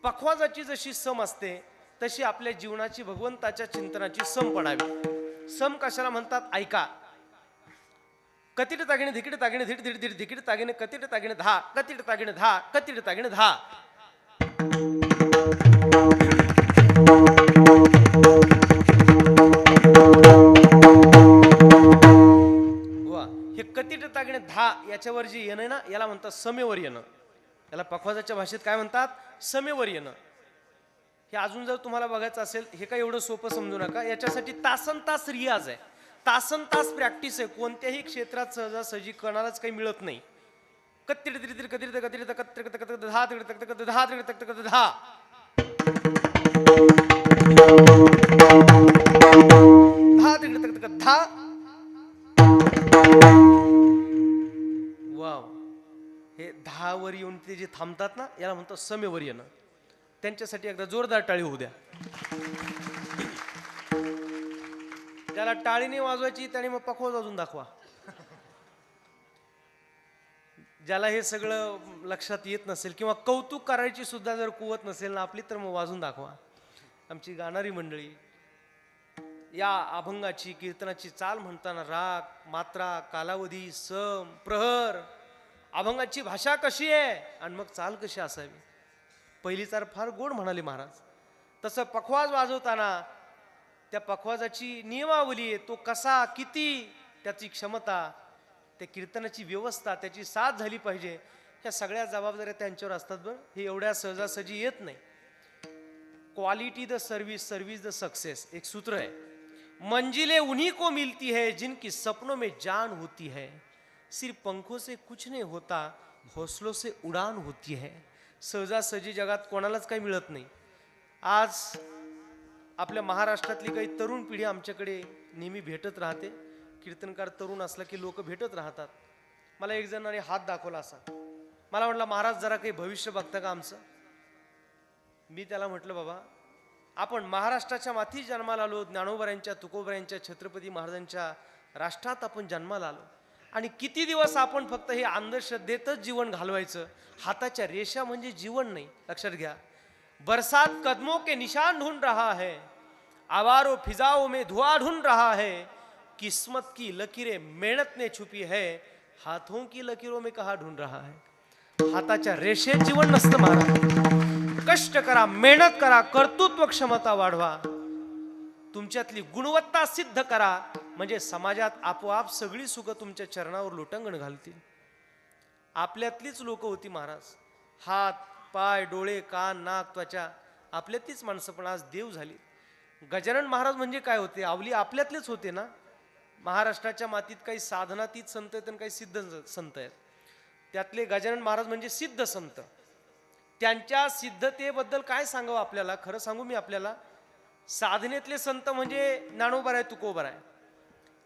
पखवाजाची जशी सम असते तशी आपल्या जीवनाची भगवंताच्या चिंतनाची सम पडावी. सम कशाला म्हणतात ऐका. कतिट तागिणे धिकीट तागिणे धिट धिट धिट धिकीट तागिणे कतिट तागिणे धा, कतिट तागिणे धा, कतिट तागिणे धा. वा, हे कतिट तागिणे धा याच्यावर जे येणं ना, याला म्हणतात समेवर येणं. याला पखवाजाच्या भाषेत काय म्हणतात? समेवर येणं. हे अजून जर तुम्हाला बघायचं असेल, हे काय एवढं सोपं समजू नका. याच्यासाठी तासन तास रियाज आहे, तासन तास प्रॅक्टिस आहे. कोणत्याही क्षेत्रात सहजासहजी कोणालाच काही मिळत नाही. कत्तिड तिड कतिड कतिड कत्तिड कत्तिड धा तिड तक तक धा तिड तक तक धा, धा तिड तक तक धा. वाव, हे 10 वर येऊन ते जे थांबतात ना, याला म्हणतात समेवर येणं. त्यांच्यासाठी एकदा जोरदार टाळी होऊ द्या. ज्याला टाळीने वाजवायची त्याने मग पखवाज वाजून दाखवा. ज्याला हे सगळं लक्षात येत नसेल किंवा कौतुक करायची सुद्धा जर कुवत नसेल ना आपली, तर मग वाजून दाखवा. आमची गाणारी मंडळी या अभंगाची कीर्तनाची चाल म्हणताना राग, मात्रा, कालावधी, सम, प्रहर, अभंगाची भाषा कशी आहे आणि मग चाल कशी असावी. पहिली चाल फार गोड म्हणाले महाराज. तसं पखवाज वाजवताना त्या पखवाजाची नियमावली आहे, तो कसा किती, त्याची क्षमता, त्या कीर्तनाची व्यवस्था, त्याची साथ झाली पाहिजे. ह्या सगळ्या जबाबदाऱ्या त्यांच्यावर असतात. बरं, हे एवढ्या सहजासहजी येत नाही. Quality the service, service the success, एक सूत्र आहे. मंजिलें उन्हीं को मिलती है जिनकी सपनों में जान होती है. सिर्फ पंखों से कुछ नहीं होता, हौसलों से उड़ान होती है. सहजासहजी जगात कोणालाच काही मिळत नाही. आज आपल्या महाराष्ट्रातली काही तरुण पिढी आमच्याकडे नेहमी भेटत राहते. कीर्तनकार तरुण असला की लोक भेटत राहतात. मला एक जणाने हात दाखवला असा. मला म्हटलं महाराज जरा काही भविष्य बघता का आमचं. मी त्याला म्हटलं बाबा आपण महाराष्ट्राच्या माती जन्माला आलो. ज्ञानोबरायांच्या तुकोबरायांच्या छत्रपती महाराजांच्या राष्ट्रात आपण जन्माला आलो आणि किती दिवस आपण फक्त हे अंधश्रद्धेतच जीवन घालवायचं. हाताच्या रेषा म्हणजे जीवन नाही. लक्षात घ्या. बरसात कदमों के निशान ढूंढ रहा है, आवारों फिजाओं में धुआं ढूंढ रहा है, किस्मत की लकीरें मेहनत ने छुपी है, हाथों की लकीरों में कहा ढूंढ रहा है. हाताच्या रेषेत जीवन नसतं महाराज. कष्ट करा, मेहनत करा, कर्तृत्व क्षमता वाढवा, तुमच्यातली गुणवत्ता सिद्ध करा, म्हणजे समाजात आपोआप सगळी सुख तुमच्या चरणावर लोटंगण घालतील. आपल्यातलीच लोक होती महाराज. हात पाय डोळे कान नाक त्वचा आपल्यातलीच माणसं पण आज देव झाली. गजानन महाराज म्हणजे काय होते. आवली आपल्यातलेच होते ना. महाराष्ट्राच्या मातीत काही साधनातीत संत आहेत आणि काही सिद्ध संत आहेत. त्यातले गजानन महाराज म्हणजे सिद्ध संत. त्यांच्या सिद्धतेबद्दल काय सांगावं आपल्याला. खरं सांगू मी आपल्याला, साधनेतले संत म्हणजे ज्ञानोबा आहे तुकोबा आहे.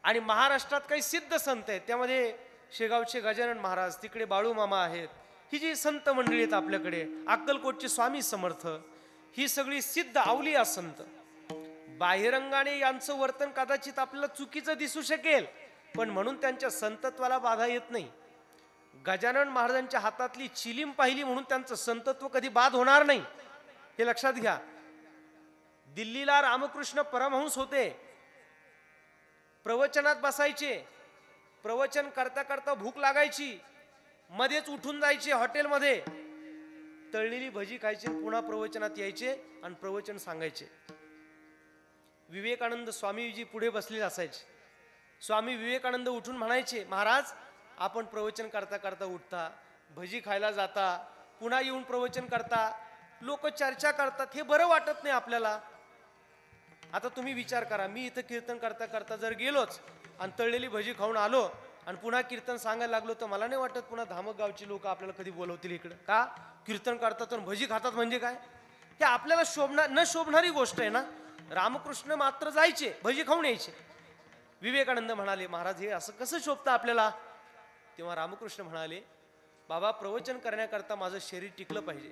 आणि महाराष्ट्रात काही सिद्ध संत आहेत. त्यामध्ये शेगावचे गजानन महाराज, तिकडे बाळू मामा आहेत. ही जी संत मंडळी आहेत आपल्याकडे, अक्कलकोटचे स्वामी समर्थ, ही सगळी सिद्ध अवलिया संत. बाह्यरंगाने यांचं वर्तन कदाचित आपल्याला चुकीचं दिसू शकेल, पण म्हणून त्यांच्या संतत्वाला बाधा येत नाही. गजानन महाराजांच्या हातातली चिलीम पाहिली म्हणून त्यांचं संतत्व कधी बाद होणार नाही. हे लक्षात घ्या. दिल्लीला रामकृष्ण परमहंस होते. प्रवचनात बसायचे. प्रवचन करता करता भूक लागायची, मध्येच उठून जायचे हॉटेलमध्ये, तळलेली भजी खायची, पुन्हा प्रवचनात यायचे आणि प्रवचन सांगायचे. विवेकानंद स्वामीजी पुढे बसलेले असायचे. स्वामी विवेकानंद उठून म्हणायचे, महाराज आपण प्रवचन करता करता उठता, भजी खायला जाता, पुन्हा येऊन प्रवचन करता, लोक चर्चा करतात, हे बरं वाटत नाही आपल्याला. आता तुम्ही विचार करा, मी इथं कीर्तन करता करता जर गेलोच आणि तळलेली भजी खाऊन आलो आणि पुन्हा कीर्तन सांगायला लागलो, तर मला नाही वाटत पुन्हा धामक गावची लोक आपल्याला कधी बोलवतील इकडं. का कीर्तन करतात आणि भजी खातात म्हणजे काय. हे आपल्याला न शोभणारी गोष्ट आहे ना. रामकृष्ण मात्र जायचे, भजी खाऊन यायचे. विवेकानंद म्हणाले, महाराज हे असं कसं शोभतं आपल्याला. तेव्हा रामकृष्ण म्हणाले, बाबा प्रवचन करण्याकरता माझं शरीर टिकलं पाहिजे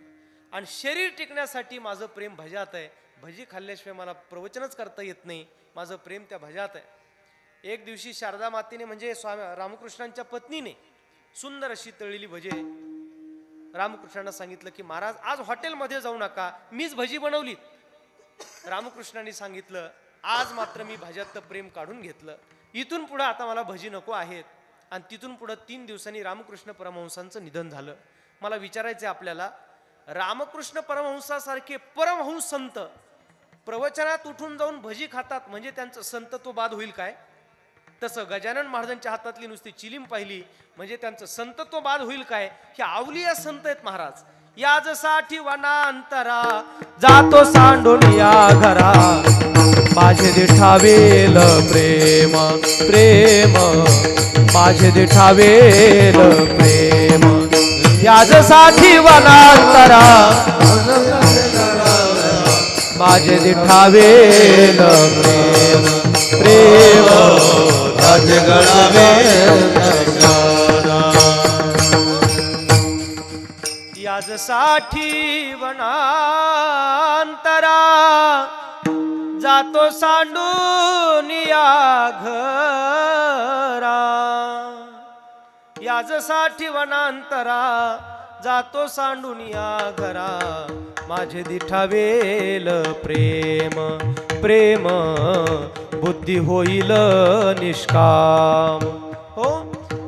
आणि शरीर टिकण्यासाठी माझं प्रेम भजात आहे. भजी खाल्ल्याशिवाय मला प्रवचनच करता येत नाही. माझं प्रेम त्या भजात आहे. एक दिवशी शारदा मातेने म्हणजे स्वामी रामकृष्णांच्या पत्नीने सुंदर अशी तळलेली भजी रामकृष्णांना सांगितलं की महाराज आज हॉटेलमध्ये जाऊ नका, मीच भजी बनवली. रामकृष्णांनी सांगितलं, आज मात्र मी भजात प्रेम काढून घेतलं, इथून पुढे आता मला भजी नको आहेत. आणि तिथून पुढे 3 दिवसांनी रामकृष्ण परमहंसांचं निधन झालं. मला विचारायचं आपल्याला, रामकृष्ण परमहंसासारखे परमहंस संत प्रवचनात उठून जाऊन भजी खातात म्हणजे त्यांचं संतत्व बाद होईल काय. तसं गजानन महाराजांच्या हातातली नुसती चिलीम पाहिली म्हणजे त्यांचं संतत्व बाद होईल काय. हे अवलिया संत आहेत महाराज. याजसाठी वनांतरा जातो सांडून या घरा, माझे दिठावेल प्रेम प्रेम, माझे दिठावेल प्रेम. याजसाठी वनांतरा माझे दिठावेल प्रेम प्रेम, माझे गळावेल. याजसाठी वनांतरा जातो सांडून या घरा, याजसाठी वनांतरा जातो सांडून या घरा, माझे दिठावेल प्रेम प्रेम, बुद्धी होईल निष्काम. हो.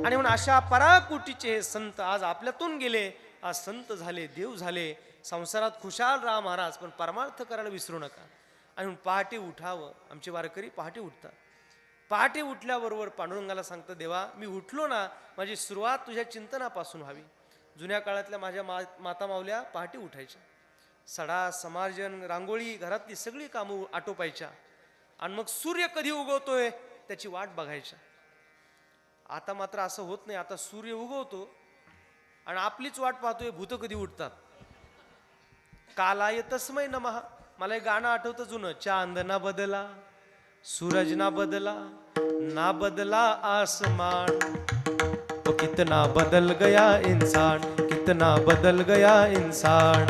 आणि म्हणून अशा पराकुटीचे हे संत आज आपल्यातून गेले, आज संत झाले, देव झाले. संसारात खुशाल राहा महाराज, पण परमार्थ करायला विसरू नका. आणि पहाटे उठावं. आमचे वारकरी पहाटे उठतात. पहाटे उठल्याबरोबर पांडुरंगाला सांगतं, देवा मी उठलो ना, माझी सुरुवात तुझ्या चिंतनापासून व्हावी. जुन्या काळातल्या माझ्या माता मावल्या पहाटे उठायच्या, सडा समार्जन रांगोळी घरातली सगळी कामं आटोपायच्या आणि मग सूर्य कधी उगवतोय त्याची वाट बघायच्या. आता मात्र असं होत नाही. आता सूर्य उगवतो आणि आपलीच वाट पाहतोय भूत कधी उठतात. कालाय तस्मै नमः. मला एक गाणं आठवतं जुनं, चांद ना बदला, सूरज ना बदला, ना बदला आसमान, वो कितना बदल गया इंसान, कितना बदल गया इंसान.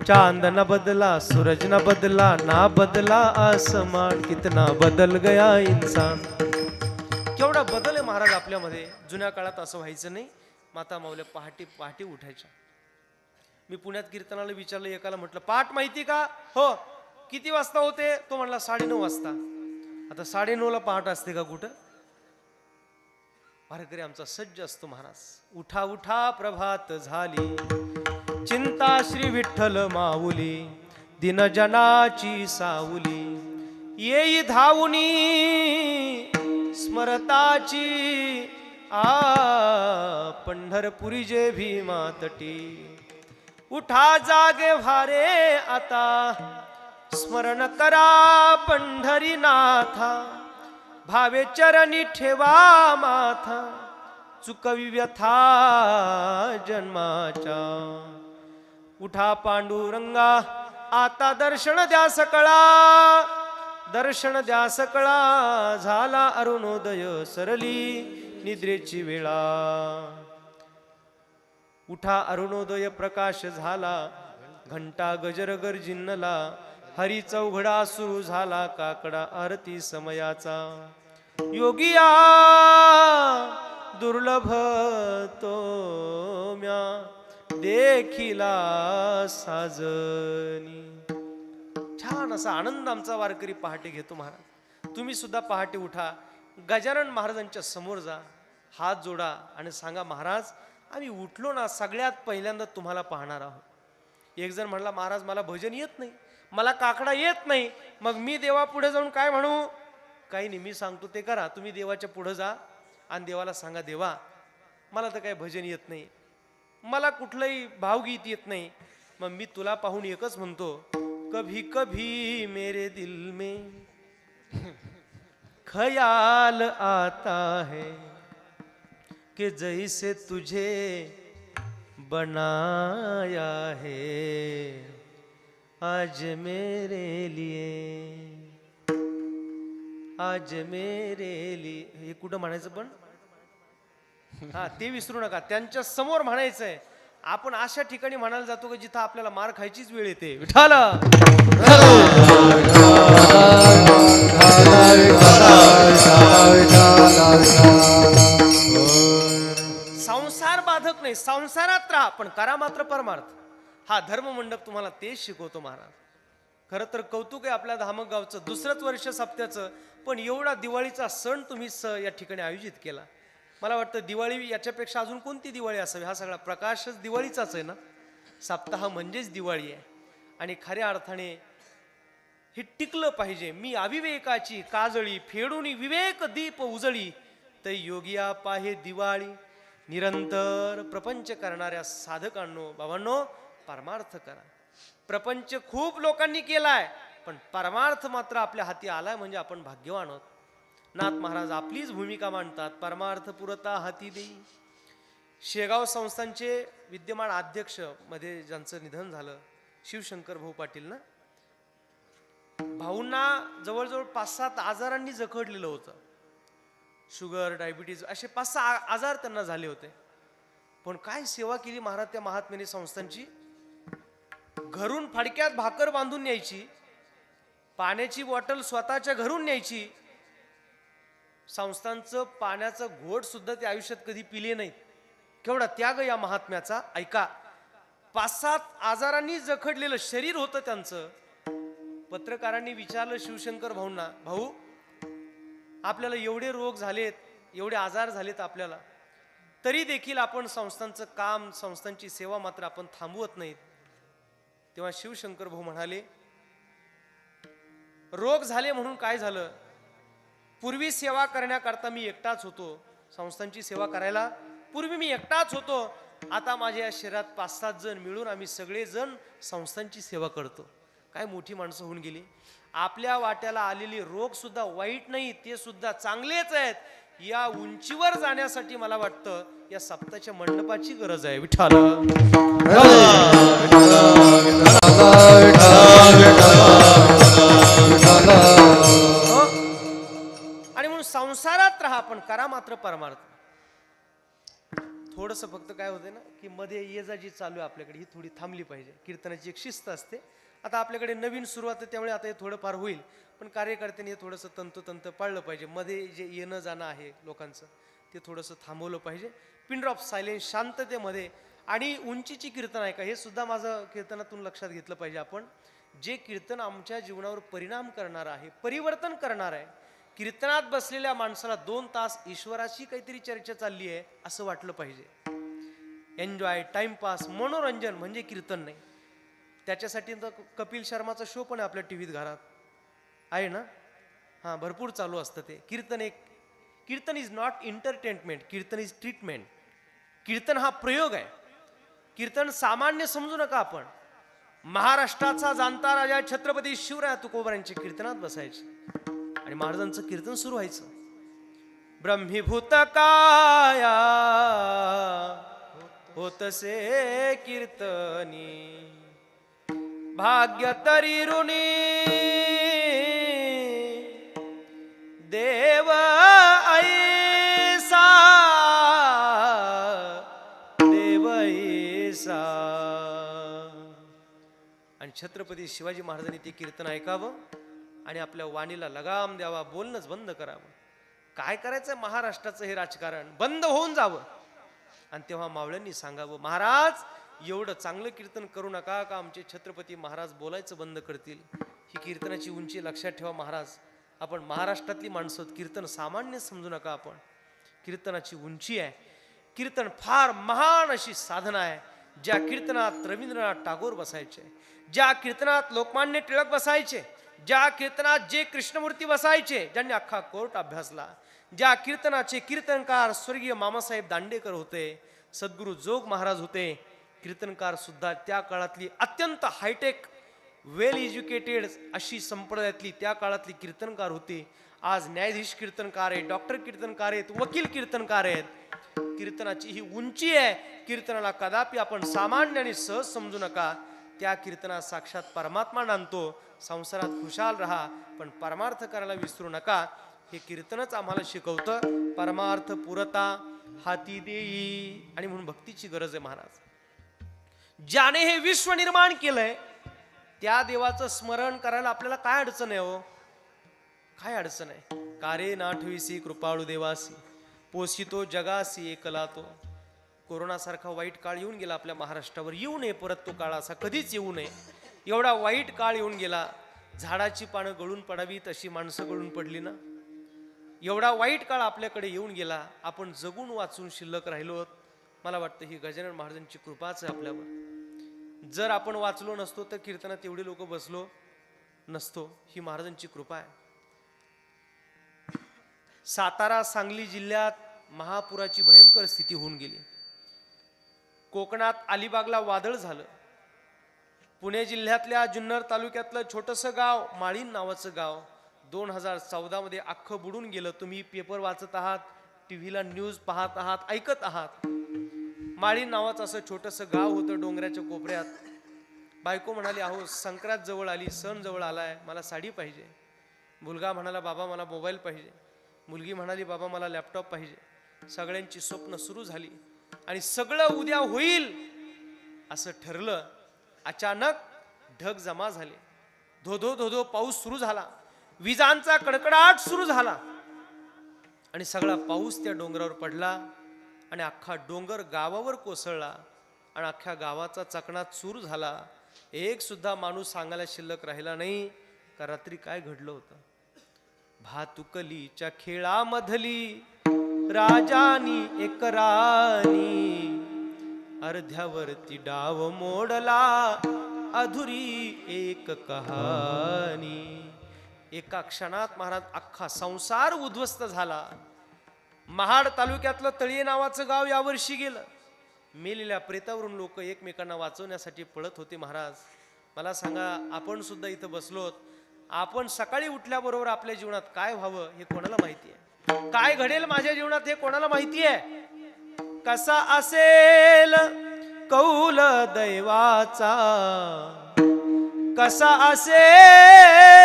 चांद न बदला, सूरज न बदला, ना बदला आसमान, कितना बदल गया इंसान. केवढा बदल आहे महाराज आपल्यामध्ये. जुन्या काळात असं व्हायचं नाही. माता माऊल्या पहाटे पहाटे उठायच्या. मी पुण्यात कीर्तनाला विचारलं, एकाला म्हटलं पाठ माहिती का? हो. किती वाजता होते? तो म्हणला 9:30 वाजता. आता 9:30ला पहाट असते का कुठं? वारकरी आमचा सज्ज असतो महाराज. उठा उठा प्रभात झाली, चिंता श्री विठ्ठल माऊली, दिनजनाची सावली, येई धावुनी स्मरताची, पंढरपुरी जे भीमा तटी. उठा जागे भारे आता, स्मरण करा पंढरीनाथा, भावे चरणी ठेवा माथा, चुकवी व्यथा जन्माच्या. उठा पांडुरंगा आता दर्शन द्या सकळा, दर्शन द्या सकळा, झाला अरुणोदय सरली निद्रेची वेळा. उठा अरुणोदय प्रकाश झाला, घंटा गजर गर्जिनला, हरी चौघडा सुरू झाला, काकडा आरती समयाचा. योगिया दुर्लभ तो म्या देखिला साजनी. छान असा आनंद आमचा वारकरी पहाटे घेतो महाराज. तुम्ही सुद्धा पहाटे उठा, गजानन महाराजांच्या समोर जा, हात जोडा आणि सांगा, महाराज आम्ही उठलो ना, सगळ्यात पहिल्यांदा तुम्हाला पाहणार आहोत. एक जण म्हणला, महाराज मला भजन येत नाही, मला काकडा येत नाही, मग मी देवा पुढे जाऊन काय म्हणू? काही नाही, मी सांगतो ते करा. तुम्ही देवाच्या पुढे जा आणि देवाला सांगा, देवा मला तर काही भजन येत नाही, मला कुठलंही भावगीत येत नाही. मग मी तुला पाहून एकच म्हणतो, कभी कभी मेरे दिल में ख्याल आता है कि जैसे तुझे बनाया है आज मेरे लिए, आज मेरे लिए. हे कुठं म्हणायचं पण? हा, ते विसरू नका. त्यांच्या समोर म्हणायचंय. आपण अशा ठिकाणी म्हणायला जातो की जिथं आपल्याला मार खायचीच वेळ येते. विठाला संसार बाधक नाही, संसारात राहा पण करा मात्र परमार्थ. हा धर्म मंडप तुम्हाला तेच शिकवतो महाराज. खरं तर कौतुक आहे आपल्या धामक गावचं, दुसरंच वर्ष सप्त्याचं, पण एवढा दिवाळीचा सण तुम्ही या ठिकाणी आयोजित केला. मला वाटतं दिवाळी याच्यापेक्षा अजून कोणती दिवाळी असावी? हा सगळा प्रकाशच दिवाळीचाच आहे ना. सप्ताह म्हणजेच दिवाळी आहे आणि खऱ्या अर्थाने हे टिकलं पाहिजे. मी अविवेकाची काजळी फेडून विवेक दीप उजळी, तै योगिया पाहे दिवाळी. निरंतर प्रपंच करणाऱ्या साधकांनो, बाबांनो, परमार्थ करा. प्रपंच खूप लोकांनी केलाय, पण परमार्थ मात्र आपल्या हाती आलाय म्हणजे आपण भाग्यवान आहोत. नाथ महाराज आपलीच भूमिका मांडतात, परमार्थ पुरता हाती देई. शेगाव संस्थानचे विद्यमान अध्यक्ष मध्ये ज्यांचं निधन झालं, शिवशंकर भाऊ पाटील ना, भाऊंना जवळजवळ 5-7 आजारांनी जखडलेलं होतं. शुगर, डायबिटीज असे 5-6 आजार त्यांना झाले होते. पण काय सेवा केली महाराज त्या महात्म्याने संस्थांची. घरून फडक्यात भाकर बांधून न्यायची, पाण्याची बॉटल स्वतःच्या घरून न्यायची. संस्थांचं पाण्याचं घोट सुद्धा ते आयुष्यात कधी पिले नाहीत. केवढा त्याग या महात्म्याचा. ऐका, 5-7 आजारांनी जखडलेलं शरीर होतं त्यांचं. पत्रकारांनी विचारलं शिवशंकर भाऊंना, भाऊ आपल्याला एवढे रोग झालेत, एवढे आजार झालेत आपल्याला, तरी देखील आपण संस्थांचं काम, संस्थांची सेवा मात्र आपण थांबवत नाहीत. तेव्हा शिवशंकर भाऊ म्हणाले, रोग झाले म्हणून काय झालं? पूर्वी सेवा करण्याकरता मी एकटाच होतो, संस्थांची सेवा करायला पूर्वी मी एकटाच होतो. आता माझ्या शरीरात 5-7 जण मिळून आम्ही सगळे जण संस्थांची सेवा करतो. काय मोठी माणसं होऊन गेली. आपल्या वाट्याला आलेले रोग सुद्धा वाईट नाही, ते सुद्धा चांगलेच आहेत. या उंचीवर जाण्यासाठी मला वाटतं या सप्ताच्या मंडपाची गरज आहे. विठ्ठल संसारात राहा पण करा मात्र परमार्थ. थोडंसं फक्त काय होते ना की मध्ये ये जा जी चालू आहे आपल्याकडे ही थोडी थांबली पाहिजे. कीर्तनाची एक शिस्त असते. आता आपल्याकडे नवीन सुरुवात आहे त्यामुळे आता हे थोडंफार होईल, पण कार्यकर्त्यांनी हे थोडंसं तंतोतंत पाळलं पाहिजे. मध्ये जे येणं जाणं आहे लोकांचं ते थोडंसं थांबवलं पाहिजे. पिन ड्रॉप सायलेन्स, शांततेमध्ये. आणि उंचीची कीर्तन आहे का हे सुद्धा माझं कीर्तनातून लक्षात घेतलं पाहिजे आपण. जे कीर्तन आमच्या जीवनावर परिणाम करणार आहे, परिवर्तन करणार आहे. कीर्तनात बसलेल्या माणसाला 2 तास ईश्वराची काहीतरी चर्चा चालली आहे असं वाटलं पाहिजे. एन्जॉय, टाइमपास, मनोरंजन म्हणजे कीर्तन नाही. त्याच्यासाठी तर कपिल शर्माचा शो पण आहे आपल्या टीव्हीत घरात आहे ना. हां, भरपूर चालू असतं ते. Kirtan is not entertainment, kirtan is treatment. Kirtan हा प्रयोग आहे. कीर्तन सामान्य समजू नका आपण. महाराष्ट्राचा जाणता राजा छत्रपती शिवराय तुकोबारांच्या कीर्तनात बसायचे आणि महाराजांचं कीर्तन सुरू व्हायचं. ब्रह्मीभूत काया होतसे कीर्तनी, भाग्य तरी ऋणी देव ऐसा, देव ऐसा. आणि छत्रपती शिवाजी महाराजांनी ते कीर्तन ऐकावं आणि आपल्या वाणीला लगाम द्यावा, बोलणंच बंद करावं. काय करायचं महाराष्ट्राचं हे राजकारण बंद होऊन जावं. आणि तेव्हा मावळ्यांनी सांगावं, महाराज एवढं चांगलं कीर्तन करू नका का आमचे छत्रपती महाराज बोलायचं बंद करतील. ही कीर्तनाची उंची लक्षात ठेवा महाराज. आपण महाराष्ट्रातली माणसं, कीर्तन सामान्य समजू नका आपण. कीर्तनाची उंची आहे. कीर्तन फार महान अशी साधना आहे. ज्या कीर्तनात रवींद्रनाथ टागोर बसायचे, ज्या कीर्तनात लोकमान्य टिळक बसायचे, ज्या कीर्तनात जे कृष्णमूर्ती बसायचे ज्यांनी अख्खा कोर्ट अभ्यासला, ज्या कीर्तनाचे कीर्तनकार स्वर्गीय मामासाहेब दांडेकर होते, सद्गुरू जोग महाराज होते. कीर्तनकार सुद्धा त्या काळातली अत्यंत हायटेक, वेल एज्युकेटेड अशी संप्रदायातली त्या काळातली कीर्तनकार होती. आज न्यायाधीश कीर्तनकार आहेत, डॉक्टर कीर्तनकार आहेत, वकील कीर्तनकार आहेत. कीर्तनाची ही उंची आहे. कीर्तनाला कदापि आपण सामान्य आणि सहज समजू नका. त्या कीर्तनात साक्षात परमात्मा नांदतो. संसारात खुशाल राहा पण परमार्थ करायला विसरू नका. हे कीर्तनच आम्हाला शिकवतं. परमार्थ पुरता हाती देई. आणि म्हणून भक्तीची गरज आहे महाराज. ज्याने हे विश्व निर्माण केलंय त्या देवाचं स्मरण करायला आपल्याला काय अडचण आहे हो? काय अडचण आहे? कारे नाठविसी कृपाळू देवासी, पोषितो जगासी एकला तो. कोरोनासारखा वाईट काळ येऊन गेला आपल्या महाराष्ट्रावर. येऊ नये परत तो काळ, असा कधीच येऊ नये. एवढा वाईट काळ येऊन गेला. झाडाची पानं गळून पडावी तशी माणसं गळून पडली ना. एवढा वाईट काळ आपल्याकडे येऊन गेला. आपण जगून वाचून शिल्लक राहिलो. मला वाटतं ही गजानन महाराजांची कृपाच आहे आपल्यावर. जर आपण वाचलो नसतो तर कीर्तनात एवढे लोक बसलो नसतो. ही महाराजांची कृपा आहे. सातारा, सांगली जिल्ह्यात महापुराची भयंकर स्थिती होऊन गेली. कोकणात अलिबागला वादळ झालं. पुणे जिल्ह्यातल्या जुन्नर तालुक्यातलं छोटंसं गाव, माळीण नावाचं गाव, 2014 मध्ये अख्खं बुडून गेलं. तुम्ही पेपर वाचत आहात, टीव्हीला न्यूज पाहत आहात, ऐकत आहात. माळीण नावाचं असं छोटंसं गाव होतं डोंगराच्या कोपऱ्यात. बायको म्हणाली, अहो संक्रांत जवळ आली, सण जवळ आलाय, मला साडी पाहिजे. मुलगा म्हणाला, बाबा मला मोबाईल पाहिजे. मुलगी म्हणाली, बाबा मला लॅपटॉप पाहिजे. सगळ्यांची स्वप्न सुरू झाली आणि सगळं उद्या होईल असं ठरलं. अचानक ढग जमा झाले. धोधो धोधो पाऊस सुरू झाला. विजांचा कडकडाट सुरू झाला आणि सगळा पाऊस त्या डोंगरावर पडला आणि अख्खा डोंगर गावावर कोसळला आणि अख्ख्या गावाचा चकनात चूर झाला. एक सुद्धा माणूस सांगायला शिल्लक राहिला नाही का रात्री काय घडलं होतं. भातुकलीच्या खेळामधली राजानी एक राणी, अर्ध्यावरती डाव मोडला अधुरी एक कहाणी. एका क्षणात महाराज अख्खा संसार उद्ध्वस्त झाला. महाड तालुक्यातलं तळीये नावाचं गाव यावर्षी गेलं. मेलेल्या प्रेतावरून लोक एकमेकांना वाचवण्यासाठी पळत होते. महाराज मला सांगा, आपण सुद्धा इथं बसलोत. आपण सकाळी उठल्याबरोबर आपल्या जीवनात काय व्हावं हे कोणाला माहिती आहे? काय घडेल माझ्या जीवनात हे कोणाला माहिती आहे? कसा असेल कौल दैवाचा, कसा असेल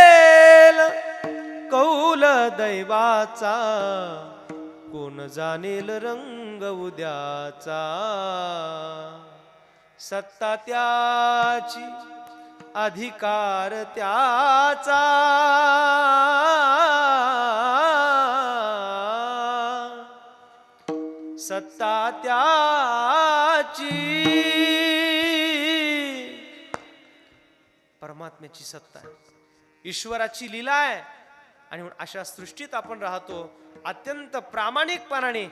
कौल दैवाचा कोण जाणेल रंग उद्याचा सत्ता त्याची अधिकार त्याचा सत्ता त्याची परमात्म्याची सत्ता आहे ईश्वराची लीला आहे आणि म्हणून अशा सृष्टीत आपण राहतो अत्यंत प्रामाणिकपणाने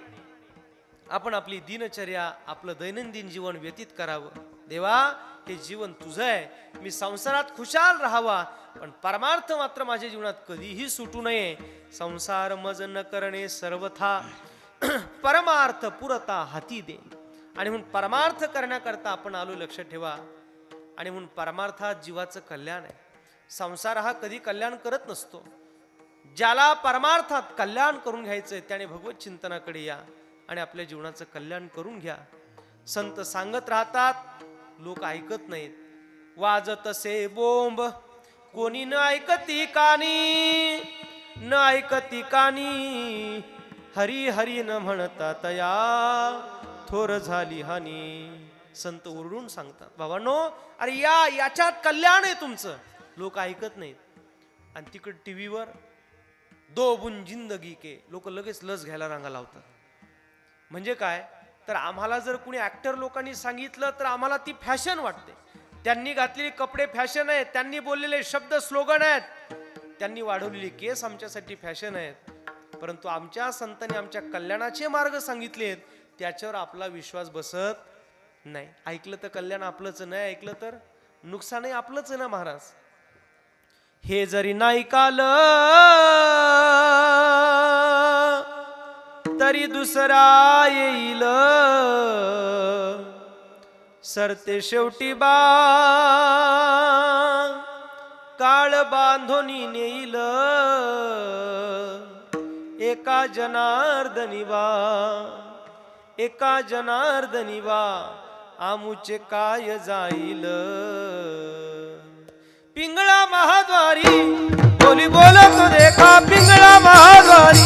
आपण आपली दिनचर्या आपलं दैनंदिन जीवन व्यतीत करावं देवा हे जीवन तुझं आहे मी संसारात खुशाल राहावा पण परमार्थ मात्र माझ्या जीवनात कधीही सुटू नये संसार मज न करणे सर्वथा परमार्थ पुरता हाती दे आणि म्हणून परमार्थ करण्याकरता आपण आलो लक्ष ठेवा आणि म्हणून परमार्थात जीवाचं कल्याण आहे संसार हा कधी कल्याण करत नसतो ज्याला परमार्थात कल्याण करून घ्यायचंय त्याने भगवत चिंतनाकडे या आणि आपल्या जीवनाचं कल्याण करून घ्या संत सांगत राहतात लोक ऐकत नाहीत वाजत असे बोंब कोणी न ऐकती कानी न ऐकती कानी हरी हरी न म्हणता तया थोर झाली हानी संत ओरडून सांगतात बाबांनो अरे याच्यात कल्याण आहे तुमचं लोक ऐकत नाहीत आणि तिकडे टीव्हीवर दो बुन जिंदगी के लोक लगेच लस घ्यायला रांगा लावतात म्हणजे काय तर आम्हाला जर कुणी ऍक्टर लोकांनी सांगितलं तर आम्हाला ती फॅशन वाटते त्यांनी घातलेले कपडे फॅशन आहेत त्यांनी बोललेले शब्द स्लोगन आहेत त्यांनी वाढवलेली केस आमच्यासाठी फॅशन आहेत परंतु आमच्या संतांनी आमच्या कल्याणाचे मार्ग सांगितलेत त्याच्यावर आपला विश्वास बसत नाही ऐकलं तर कल्याण आपलंच नाही ऐकलं तर नुकसानही आपलंच आहे ना महाराज हे जरी नाही काल तरी दुसरा येईल सरते शेवटी बा काळ बांधोनी नेईल एका जनार्दनी बा आमुचे काय जाईल पिंगळा महाद्वारी बोली बोलत देखा पिंगळा महाद्वारी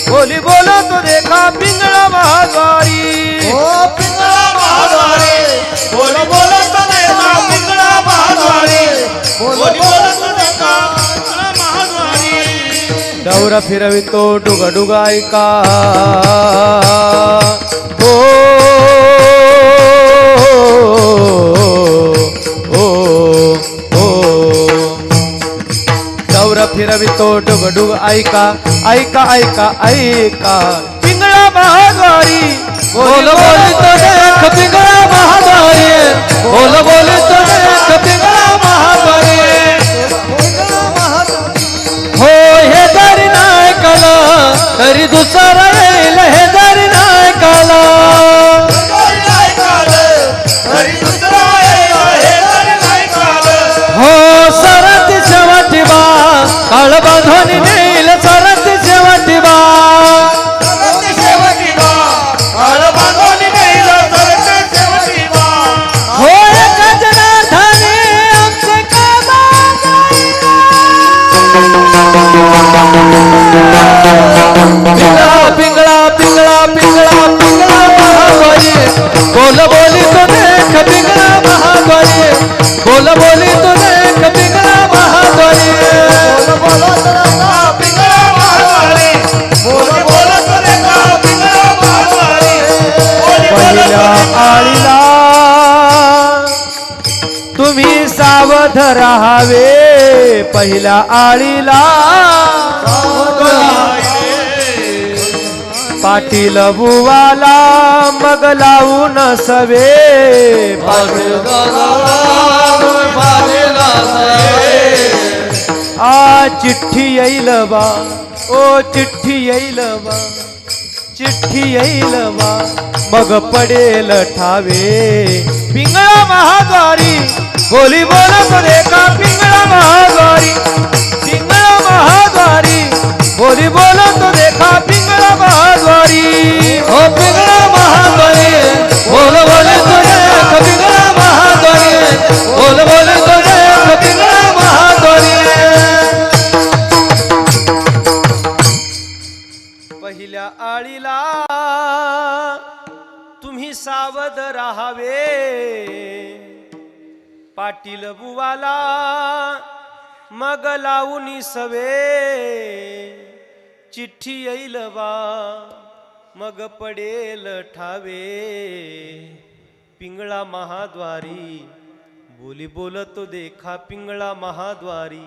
बोली बोलत देखा पिंगळा महाद्वारी ओ पिंगळा महाद्वारी बोली बोलत देखा पिंगळा महाद्वारी बोली बोलत देखा पिंगळा महाद्वारी दौरा फिरवितो डुगा डुगा ऐका ओ दौरा फिरवितो डुग डुग ऐका ऐका ऐका ऐका पिंगळा महाद्वारी बोल बोल तो देख पिंगळा महाद्वारी बोल बोल तो देख पिंगळा महाद्वारी हो हे जरी नाही कला तरी दुसरा येईल हे जरी नाही कला हो सरत शेवटी बा काळ बांधून नेईल सरत शेवटी बा हो एका जनार्दनी आमचे काम पिंगळा पिंगळा पिंगळा पिंगळा महाद्वारी बोल बोली तो देख पिंगळा महाद्वारी बोल बोली तो देख पिंगळा महाद्वारी पहिल्या आळीला तुम्ही सावध राहावे पहिल्या आळीला पाटील बुवाला मग लावू नसवे आ चिठ्ठी येईल बा ओ चिठ्ठी येईल बा चिठ्ठी येईल बा मग पडेल ठावे पिंगळा महाद्वारी बोली बोलत देखा पिंगळा महाद्वारी पिंगळा महाद्वारी बोली बोलत देखा पिंगळा महाद्वारी हो पिंगळा महाद्वारी बोल बोले तो देख पिंगळा महाद्वारी बोल बोले तो देख पिंगळा महाद्वारी पहिल्या आळीला तुम्ही सावध राहावे, पाटील बुवाला मग लावून सवे, चिठ्ठी येईल बा मग पडेल ठावे, पिंगळा महाद्वारी बोली बोलतो देखा पिंगळा महाद्वारी.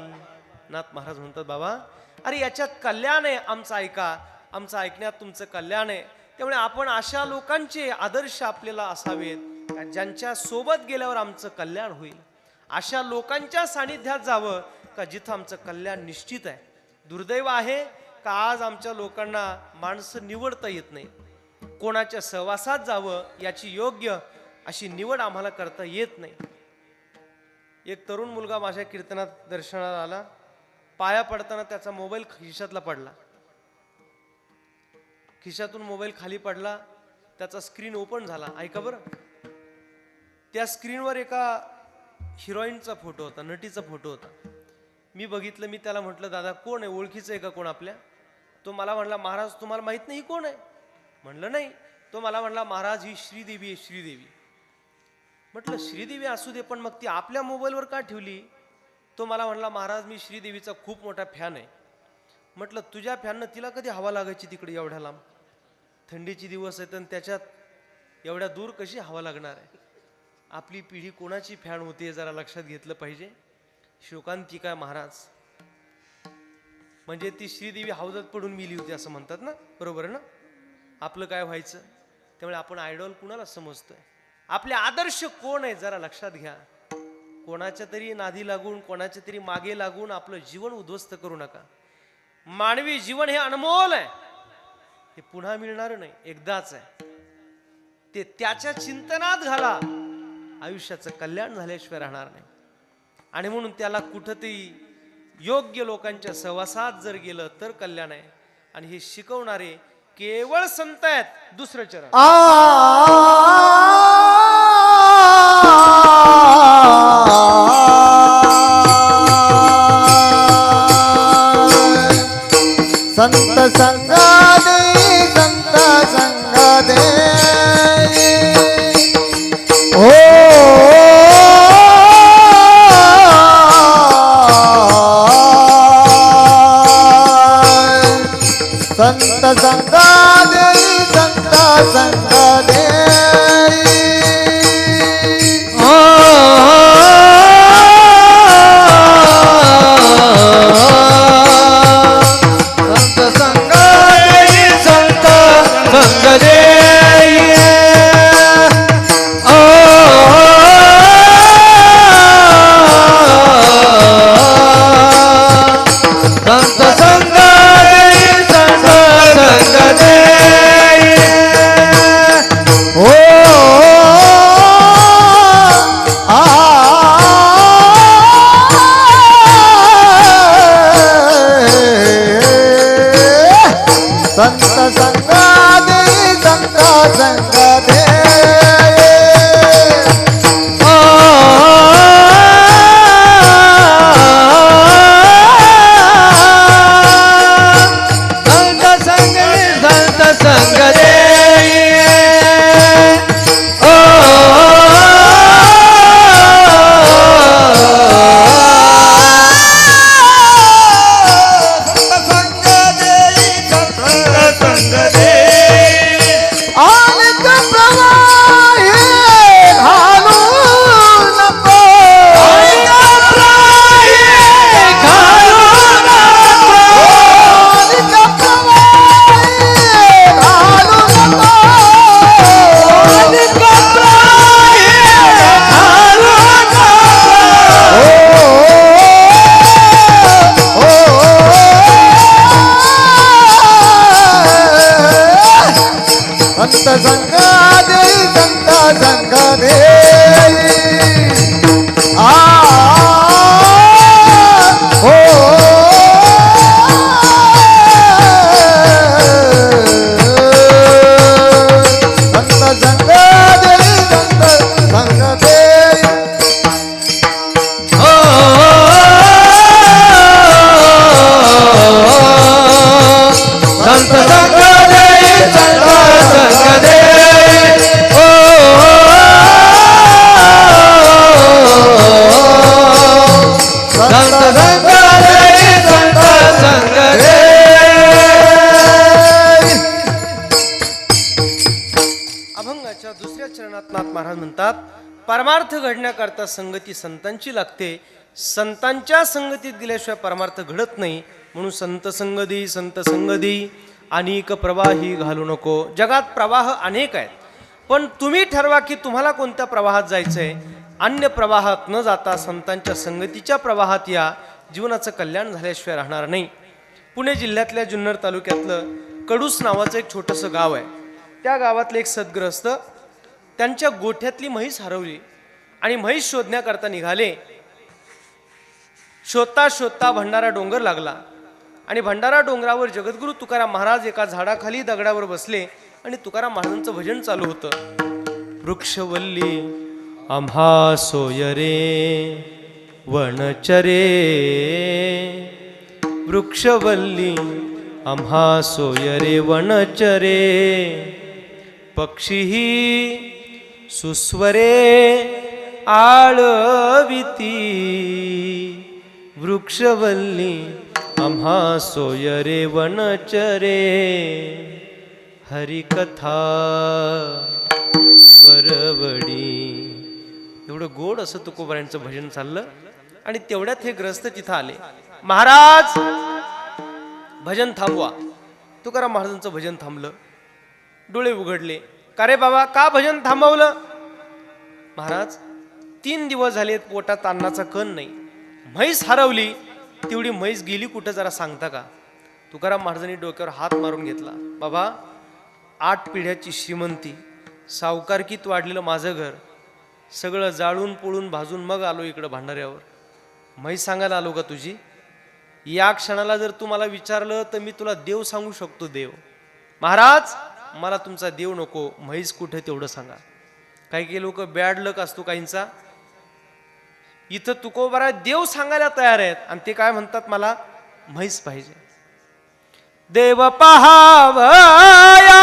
नाथ महाराज म्हणतात बाबा अरे याच्यात कल्याण आहे, आमचं ऐका, आमचं ऐकण्यात तुमचं कल्याण आहे. त्यामुळे आपण अशा लोकांचे आदर्श आपल्याला असावेत ज्यांच्या सोबत गेल्यावर आमचं कल्याण होईल. अशा लोकांच्या सानिध्यात जावं का जिथं आमचं कल्याण निश्चित आहे. दुर्दैव आहे का आज आमच्या लोकांना माणसं निवडता येत नाही. कोणाच्या सहवासात जावं याची योग्य अशी निवड आम्हाला करता येत नाही. एक तरुण मुलगा माझ्या कीर्तनात दर्शनात आला, पाया पडताना त्याचा मोबाईल खिशातला पडला. खिशातून मोबाईल खाली पडला, त्याचा स्क्रीन ओपन झाला. ऐका बरं, त्या स्क्रीनवर एका हिरोईनचा फोटो होता, नटीचा फोटो होता. मी बघितलं, मी त्याला म्हटलं दादा कोण आहे, ओळखीचं आहे का कोण आपल्या? तो मला म्हणला महाराज तुम्हाला माहित नाही कोण आहे? म्हणलं नाही. तो मला म्हणला महाराज ही श्रीदेवी आहे, श्रीदेवी. म्हटलं श्रीदेवी असू दे, पण मग ती आपल्या मोबाईलवर का ठेवली? तो मला म्हणला महाराज मी श्रीदेवीचा खूप मोठा फॅन आहे. म्हटलं तुझ्या फॅननं तिला कधी हवा लागायची तिकडे एवढ्या लांब? थंडीचे दिवस आहेत आणि त्याच्यात एवढ्या दूर कशी हवा लागणार आहे? आपली पिढी कोणाची फॅन होते जरा लक्षात घेतलं पाहिजे. शोकांतिका महाराज म्हणजे ती श्रीदेवी हौदात पडून मिली होती असं म्हणतात ना, बरोबर आहे ना? आपलं काय व्हायचं? त्यामुळे आपण आयडॉल कुणाला समजतोय? आपले आदर्श कोण आहे जरा लक्षात घ्या. कोणाच्या तरी नादी लागून, कोणाच्या तरी मागे लागून आपलं जीवन उद्ध्वस्त करू नका. मानवी जीवन हे अनमोल आहे, हे पुन्हा मिळणार नाही, एकदाच आहे. ते त्याच्या चिंतनात घाला, आयुष्याचं कल्याण झाल्याशिवाय राहणार नाही. आणि म्हणून त्याला कुठंतरी योग्य लोकांच्या सहवासात जर गेलं तर कल्याण आहे. आणि हे शिकवणारे केवळ संत आहेत. दुसरं चरण संत संगा दे, संत संगा दे, ओ संत संगा दे, संत संगा दे, संत संगा दे, संत संगा दे, संत संग दे, संत संगा दे, संत संगा दे, हो संत संगा दे, संत संगा दे, संत संगा म्हणतात परमार्थ घडण्याकरता संगती संतांची लागते. संतांच्या संगतीत गेल्याशिवाय परमार्थ घडत नाही. म्हणून संत संगदी अनेक प्रवाही घालू नको. जगात प्रवाह अनेक आहेत, पण तुम्ही ठरवा की तुम्हाला कोणत्या प्रवाहात जायचंय. अन्य प्रवाहात न जाता संतांच्या संगतीच्या प्रवाहात या. जीवनाचं कल्याण झाल्याशिवाय राहणार नाही. पुणे जिल्ह्यातल्या जुन्नर तालुक्यातलं कडूस नावाचं एक छोटंसं गाव आहे. त्या गावातले एक सद्ग्रस्त त्यांच्या गोठ्यातली म्हैस हरवली आणि म्हैस शोधण्याकरता निघाले. शोधता शोधता भंडारा डोंगर लागला आणि भंडारा डोंगरावर जगद्गुरु तुकाराम महाराज एका झाडाखाली दगडावर बसले आणि तुकाराम महाराजांचं भजन चालू होतं. वृक्षवल्ली आम्हा सोय रे वनचरे, वृक्षवल्ली आम्हा सोय रे वनचरे, पक्षीही सुस्वरे आळविती, वृक्षवल्ली आम्हा सोय रे वनचरे, हरिकथा परवडी. एवढं गोड असं तुकोबारायांचं भजन चाललं आणि तेवढ्यात हे ग्रस्त तिथं आले. महाराज भजन थांबवा. तुकाराम महाराजांचं भजन थांबलं. डोळे उघडले. का रे बाबा, का भजन थांबवलं? महाराज 3 दिवस झाले पोटात अन्नाचा कण नाही. म्हैस हरवली, तेवढी म्हैस गेली कुठं जरा सांगता का? तुकाराम महाराजांनी डोक्यावर हात मारून घेतला. बाबा 8 पिढ्याची श्रीमंती, सावकारकीत वाढलेलं माझं घर, सगळं जाळून पोळून भाजून मग आलो इकडं भांडाऱ्यावर. म्हैस सांगायला आलो का तुझी? या क्षणाला जर तू मला विचारलं तर मी तुला देव सांगू शकतो. देव. महाराज मला तुमचा देव नको, म्हैस कुठे तेवढं सांगा. काही काही लोक बॅड लक असतो काहींचा. इथं तुकोबारा देव सांगायला तयार आहेत आणि ते काय म्हणतात, मला म्हैस पाहिजे. देव पहावया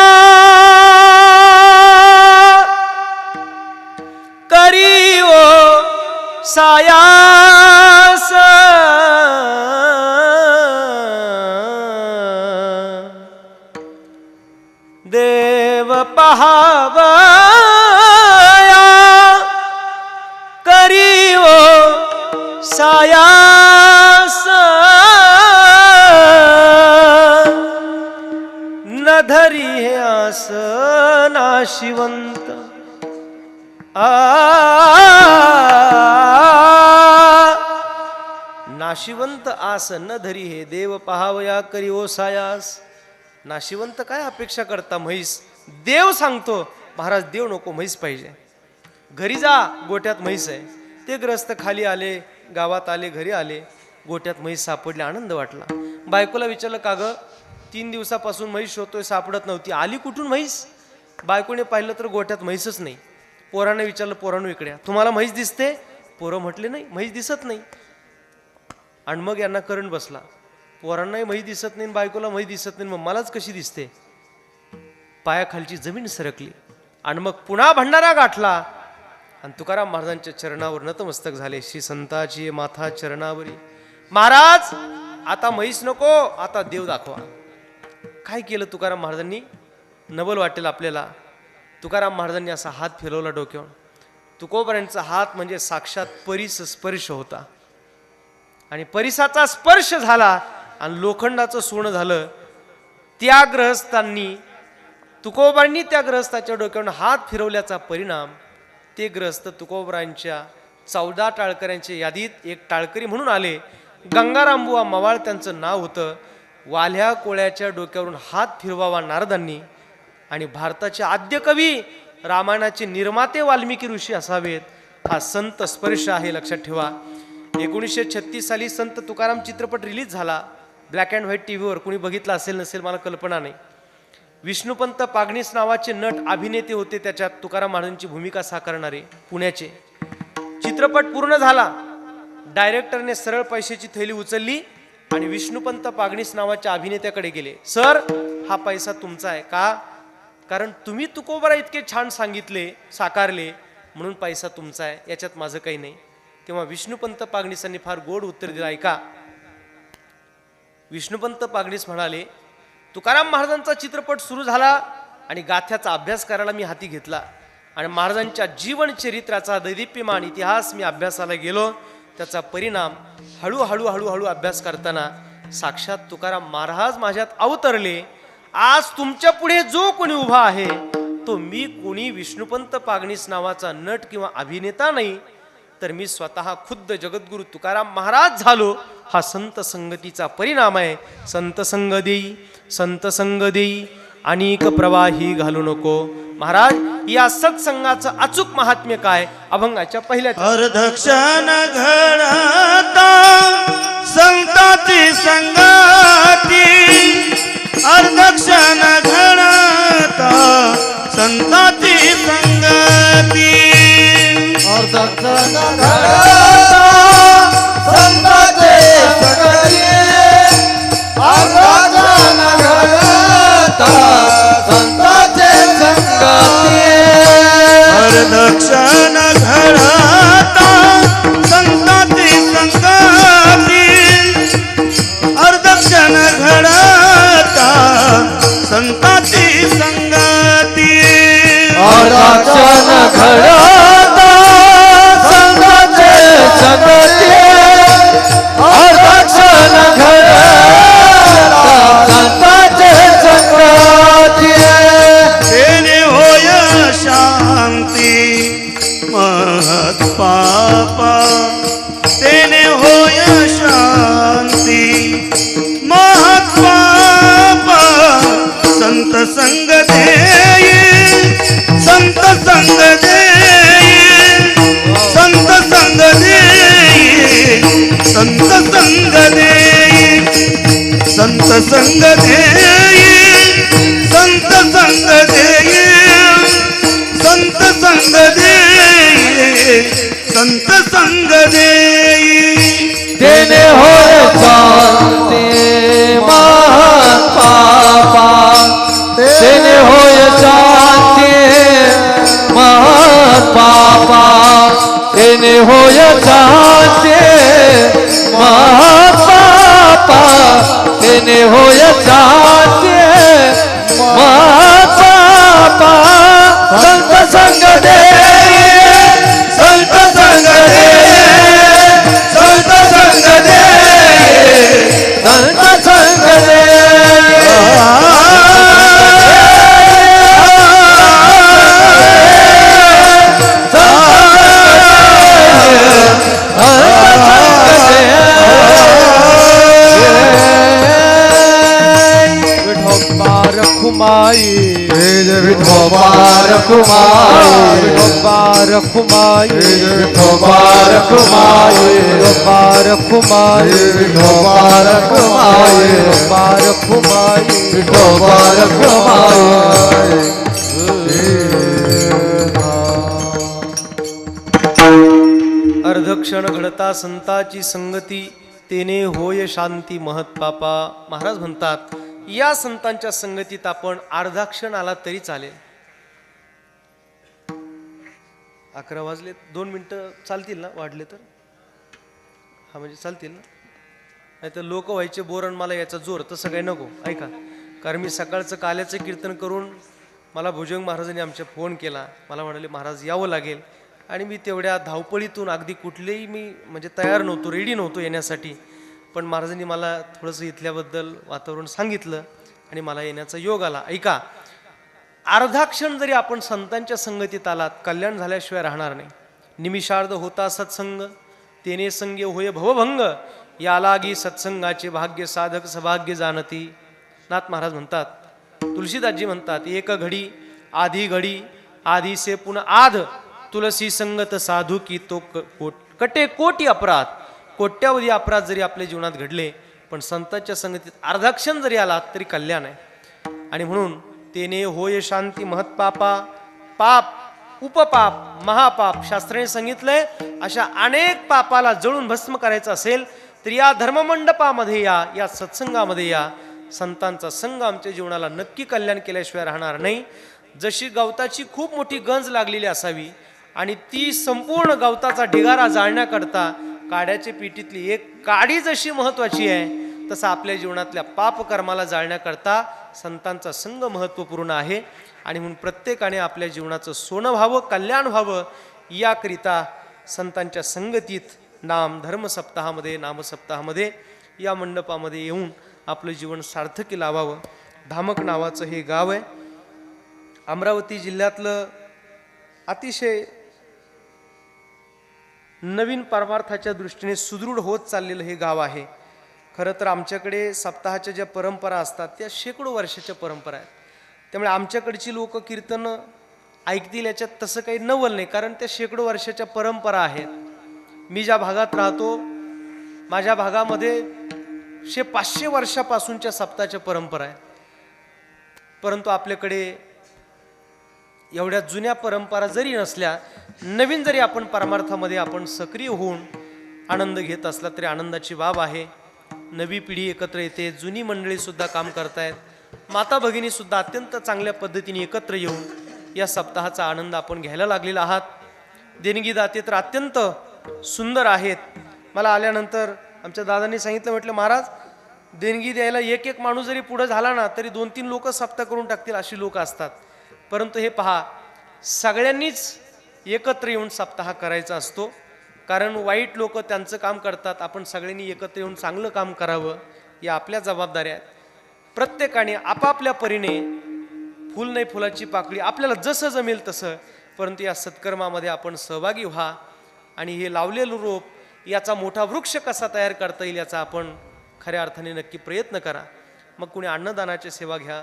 करी ओ सायास, देव पहावया करी ओ सायास, न धरी हे आस नाशिवंत. नाशिवंत आस न धरी हे देव पहावया करी ओ सायास. नाशिवंत काय अपेक्षा करता? म्हैस. देव सांगतो महाराज देव नको, म्हैस पाहिजे. घरी जा, गोट्यात म्हैस आहे. ते ग्रस्त खाली आले, गावात आले, घरी आले, गोट्यात म्हैस सापडली. आनंद वाटला. बायकोला विचारलं, का ग 3 दिवसापासून म्हैस शोधतोय, सापडत नव्हती, आली कुठून म्हैस? बायकोने पाहिलं तर गोट्यात म्हैसच नाही. पोराने विचारलं, पोरांनो इकडे, तुम्हाला म्हैस दिसते? पोरं म्हटले नाही, म्हैस दिसत नाही. आणि मग यांना करंट बसला. पोरांनाही म्हैस दिसत नाही, बायकोला म्हैस दिसत नाही, मग मलाच कशी दिसते? पायाखालची जमीन सरकली आणि मग पुन्हा भंडारा गाठला आणि तुकाराम महाराजांच्या चरणावर नतमस्तक झाले. श्री संताची माथा चरणावरी. महाराज आता म्हैस नको, आता देव दाखवा. काय केलं तुकाराम महाराजांनी? नवल वाटेल आपल्याला. तुकाराम महाराजांनी असा हात फिरवला डोक्यावर. तुकोबारायांचा हात म्हणजे साक्षात परीस स्पर्श होता आणि परिसाचा स्पर्श झाला आणि लोखंडाचं सोनं झालं. त्या ग्रहस्थांनी, तुकोबारांनी त्या ग्रहस्थाच्या डोक्यावर हात फिरवल्याचा परिणाम ते ग्रहस्थ तुकोबारांच्या 14 टाळकऱ्यांच्या यादीत एक टाळकरी म्हणून आले. गंगारामबुवा मवाळ त्यांचं नाव होतं. वाल्ह्या कोळ्याच्या डोक्यावरून हात फिरवावा नारदांनी आणि भारताचे आद्य कवी, रामायणाचे निर्माते वाल्मिकी ऋषी असावेत. हा संत स्पर्श आहे, लक्षात ठेवा. 1936 साली संत तुकाराम चित्रपट रिलीज झाला. ब्लॅक अँड व्हाईट टीव्हीवर. कोणी बघितला असेल नसेल मला कल्पना नाही. विष्णुपंत पागनीस नावाचे नट अभिनेते होते त्याच्यात, तुकाराम महाराजांची भूमिका साकारणारे, पुण्याचे. चित्रपट पूर्ण झाला. डायरेक्टरने सरळ पैशाची थैली उचलली आणि विष्णुपंत पागनीस नावाच्या अभिनेत्याकडे गेले. सर हा पैसा तुमचा आहे का? कारण तुम्ही तुकोबारा इतके छान सांगितले, साकारले, म्हणून पैसा तुमचा आहे, याच्यात माझं काही नाही. तेव्हा विष्णुपंत पागनीसांनी फार गोड उत्तर दिलं. ऐका. विष्णुपंत पागनीस म्हणाले, तुकाराम महाराजांचा चित्रपट सुरू झाला आणि गाथ्याचा अभ्यास करायला मी हाती घेतला आणि महाराजांच्या जीवन चरित्राचा दैदिप्यमान इतिहास मी अभ्यासाला गेलो. त्याचा परिणाम हळूहळू अभ्यास करताना साक्षात तुकाराम महाराज माझ्यात अवतरले. आज तुमच्या पुढे जो कोणी उभा आहे तो मी कोणी विष्णुपंत पागणीस नावाचा नट किंवा अभिनेता नाही, तर मी स्वतः खुद्द जगद्गुरु तुकाराम महाराज झालो. हा संत संगतीचा परिणाम आहे. संत संग देई अनेक प्रवाही घालू नको. महाराज, या सत्संगाचं अचूक महात्म्य काय? अभंगाच्या पहिल्या अर्धक्षण घडता संताची संगती, अर्धक्षण घडता संताची संगती, अर्धक्षण घडता संताचे संगती, अर्धक्षण घडता संताचे संगती, अर्धक्षण घडता संताची संगती, अर्धक्षण घडता संताची संगती, अर्धक्षण घडता संताचे संगती, अर्धक्षण घडता संताचे संगती. तेने होय शांती महत पापा, तेने होय शांती महत पापा, संत संग देई, संत संग देई, संत संग देई, संत संग देई, संत संग देई, संत संग देई, संत संग देई, संत संग देई. तेने होय शांती महान पापा, तेने होय शांती महान पापा, तेने होय शांती महान पापा, तेने होय शांती महान पापा. संत संग देई, संत संग देई, संत संग देई, संत संग देई. रखुमाई विठोबा रखुमाई, विठोबा रखुमाई, विठोबा रखुमाई, विठोबा रखुमाई, विठोबा रखुमाई, विठोबा रखुमाई, विठोबा रखुमाई. अर्धक्षण घडता संताची संगती, तेने होय शांती महत पापा. महाराज म्हणतात या संतांच्या संगतीत आपण अर्धा क्षण आला तरी चालेल. 11 वाजले, 2 मिनिटं चालतील ना वाढले तर? हा म्हणजे चालतील ना? नाही तर लोक व्हायचे बोरण मला याचा जोर, तसं काही नको. ऐका, कारण मी सकाळचं काल्याचं कीर्तन करून मला भुजंग महाराजांनी आमच्या फोन केला. मला म्हणाले महाराज यावं लागेल, आणि मी तेवढ्या धावपळीतून अगदी कुठलेही मी म्हणजे तयार नव्हतो, रेडी नव्हतो येण्यासाठी. पण महाराजांनी मला थोडंसं इथल्याबद्दल वातावरण सांगितलं आणि मला येण्याचा योग आला. ऐका, अर्धा क्षण जरी आपण संतांच्या संगतीत आलात, कल्याण झाल्याशिवाय राहणार नाही. निमिषार्ध होता सत्संग, तेने संगे होय भवभंग, या लागी सत्संगाचे भाग्य साधक सभाग्य जाणती. नाथ महाराज म्हणतात, तुलसीदासजी म्हणतात, एक घडी आधी से पुन्हा आध, तुलसी संगत साधू की तो कटे कोटी अपराध. कोट्यावधी अपराध जरी आपल्या जीवनात घडले, पण संतांच्या संगतीत अर्धा क्षण जरी आलात तरी कल्याण आहे. आणि म्हणून तेने होय शांती महत्पापा, पाप उपपाप महापाप शास्त्राने सांगितलंय. अशा अनेक पापाला जळून भस्म करायचं असेल तर या धर्ममंडपामध्ये या सत्संगामध्ये या. संतांचा संघ आमच्या जीवनाला नक्की कल्याण केल्याशिवाय राहणार नाही. जशी गवताची खूप मोठी गंज लागलेली असावी आणि ती संपूर्ण गवताचा ढिगारा जाळण्याकरता काड्याच्या पिटीतली एक काडी जशी महत्वाची आहे, तसं आपल्या जीवनातल्या पाप कर्माला जाळण्याकरता संतांचा संग महत्त्वपूर्ण आहे. आणि म्हणून प्रत्येकाने आपल्या जीवनाचं सोनं व्हावं, कल्याण व्हावं, याकरिता संतांच्या संगतीत नाम धर्म सप्ताहामध्ये, नामसप्ताहामध्ये या मंडपामध्ये येऊन आपलं जीवन सार्थकी लावावं. धामक नावाचं हे गाव आहे. अमरावती जिल्ह्यातलं अतिशय नवीन परमार्थाच्या दृष्टीने सुदृढ होत चाललेलं हे गाव आहे. खरं तर आमच्याकडे सप्ताहाच्या ज्या परंपरा असतात त्या शेकडो वर्षाच्या परंपरा आहेत. त्यामुळे आमच्याकडची लोक कीर्तन ऐकतील याच्यात तसं काही नवल नाही, कारण त्या शेकडो वर्षाच्या परंपरा आहेत. मी ज्या भागात राहतो, माझ्या भागामध्ये 500 वर्षापासूनच्या सप्ताहाच्या परंपरा आहेत. परंतु आपल्याकडे एवढ्या जुन्या परंपरा जरी नसल्या, नवीन जरी आपण परमार्थामध्ये आपण सक्रिय होऊन आनंद घेत असला तरी आनंदाची बाब आहे. नवी पिढी एकत्र येते, जुनी मंडळीसुद्धा काम करतायत, माता भगिनीसुद्धा अत्यंत चांगल्या पद्धतीने एकत्र येऊन या सप्ताहाचा आनंद आपण घ्यायला लागलेला आहात. देणगीदाते तर अत्यंत सुंदर आहेत. मला आल्यानंतर आमच्या दादांनी सांगितलं, म्हटलं महाराज देणगी द्यायला एक एक माणूस जरी पुढं झाला ना तरी 2-3 लोक सप्ताह करून टाकतील अशी लोक असतात. परंतु हे पहा, सगळ्यांनीच एकत्र येऊन सप्ताह करायचा असतो. कारण वाईट लोक त्यांचं काम करतात, आपण सगळ्यांनी एकत्र येऊन चांगलं काम करावं, या आपल्या जबाबदाऱ्या आहेत. प्रत्येकाने आपापल्या परीने फुल नाही फुलाची पाकळी, आपल्याला जसं जमेल तसं, परंतु या सत्कर्मामध्ये आपण सहभागी व्हा. आणि हे लावलेलं रोप याचा मोठा वृक्ष कसा तयार करता येईल याचा आपण खऱ्या अर्थाने नक्की प्रयत्न करा. मग कुणी अन्नदानाची सेवा घ्या,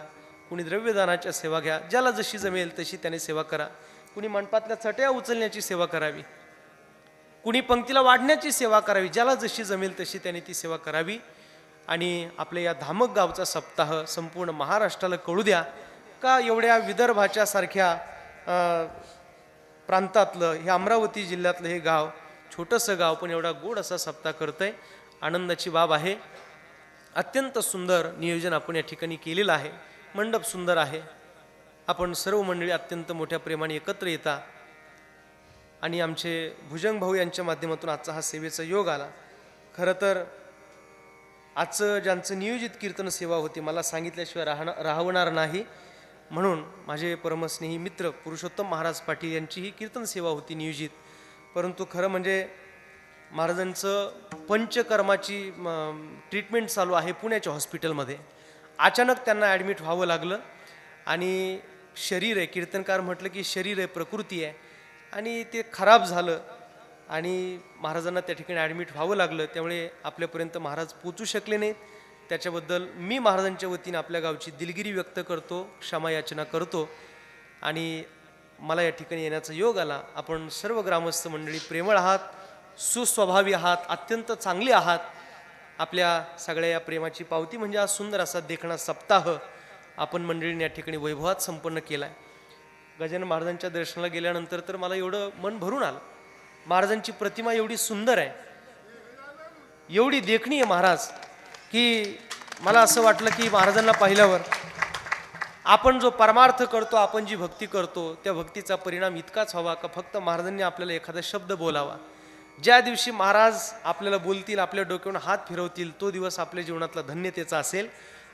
कुणी द्रव्यदानाच्या सेवा घ्या, ज्याला जशी जमेल तशी त्याने सेवा करा. कुणी मंडपातल्या चटया उचलण्याची सेवा करावी, कुणी पंक्तीला वाढण्याची सेवा करावी, ज्याला जशी जमेल तशी त्याने ती सेवा करावी. आणि आपल्या या धामक गावचा सप्ताह संपूर्ण महाराष्ट्राला कळू द्या का एवढ्या विदर्भाच्या सारख्या प्रांतातलं हे अमरावती जिल्ह्यातलं हे गाव, छोटंसं गाव पण एवढा गोड असा सप्ताह करतंय. आनंदाची बाब आहे. अत्यंत सुंदर नियोजन आपण या ठिकाणी केलेलं आहे. मंडप सुंदर आहे. आपण सर्व मंडळी अत्यंत मोठ्या प्रेमाने एकत्र येता. आणि आमचे भुजंग भाऊ यांच्या माध्यमातून आजचा हा सेवेचा योग आला. खरं तर आजचं ज्यांचं नियोजित कीर्तन सेवा होती, मला सांगितल्याशिवाय राहणार नाही. म्हणून माझे परमस्नेही मित्र पुरुषोत्तम महाराज पाटील यांची ही कीर्तन सेवा होती नियोजित. परंतु खरं म्हणजे महाराजांचं पंचकर्माची ट्रीटमेंट चालू आहे पुण्याच्या हॉस्पिटलमध्ये. अचानक त्यांना ॲडमिट व्हावं लागलं. आणि शरीर आहे, कीर्तनकार म्हटलं की शरीर आहे, प्रकृती आहे, आणि ते खराब झालं आणि महाराजांना त्या ठिकाणी ॲडमिट व्हावं लागलं. त्यामुळे आपल्यापर्यंत महाराज पोचू शकले नाहीत. त्याच्याबद्दल मी महाराजांच्या वतीने आपल्या गावची दिलगिरी व्यक्त करतो, क्षमा याचना करतो. आणि मला या ठिकाणी येण्याचा योग आला. आपण सर्व ग्रामस्थ मंडळी प्रेमळ आहात, सुस्वभावी आहात, अत्यंत चांगली आहात. आपल्या सगळ्या या प्रेमाची पावती म्हणजे हा सुंदर असा देखणा सप्ताह आपण मंडळीने या ठिकाणी वैभवात संपन्न केला आहे. गजानन महाराजांच्या दर्शनाला गेल्यानंतर तर मला एवढं मन भरून आलं. महाराजांची प्रतिमा एवढी सुंदर आहे, एवढी देखणी आहे महाराज, की मला असं वाटलं की महाराजांना पाहिल्यावर आपण जो परमार्थ करतो, आपण जी भक्ती करतो, त्या भक्तीचा परिणाम इतकाच हवा का फक्त महाराजांनी आपल्याला एखादा शब्द बोलावा. ज्या दिवशी महाराज आपल्याला बोलतील, आपल्या डोक्यावरून हात फिरवतील, तो दिवस आपल्या जीवनातला धन्यतेचा असेल.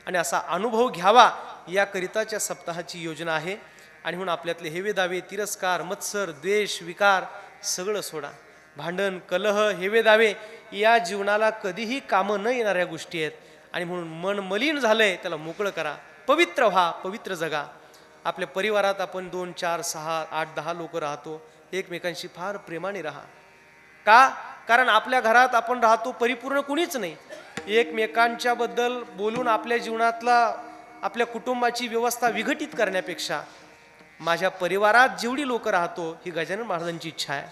आणि असा अनुभव घ्यावा याकरिताच्या सप्ताहाची योजना आहे. आणि म्हणून आपल्यातले हेवे दावे, तिरस्कार, मत्सर, द्वेष, विकार सगळं सोडा. भांडण, कलह, हेवे दावे या जीवनाला कधीही कामं न येणाऱ्या गोष्टी आहेत. आणि म्हणून मन मलिन झालंय त्याला मोकळं करा, पवित्र व्हा, पवित्र जगा. आपल्या परिवारात आपण 2, 4, 6, 8, 10 लोक राहतो, एकमेकांशी फार प्रेमाने राहा. का? कारण आपल्या घरात आपण राहतो, परिपूर्ण कुणीच नाही. एकमेकांच्या बद्दल बोलून आपल्या जीवनातला, आपल्या कुटुंबाची व्यवस्था विघटित करण्यापेक्षा माझ्या परिवारात जेवढी लोक राहतो ही गजानन महाराजांची इच्छा आहे.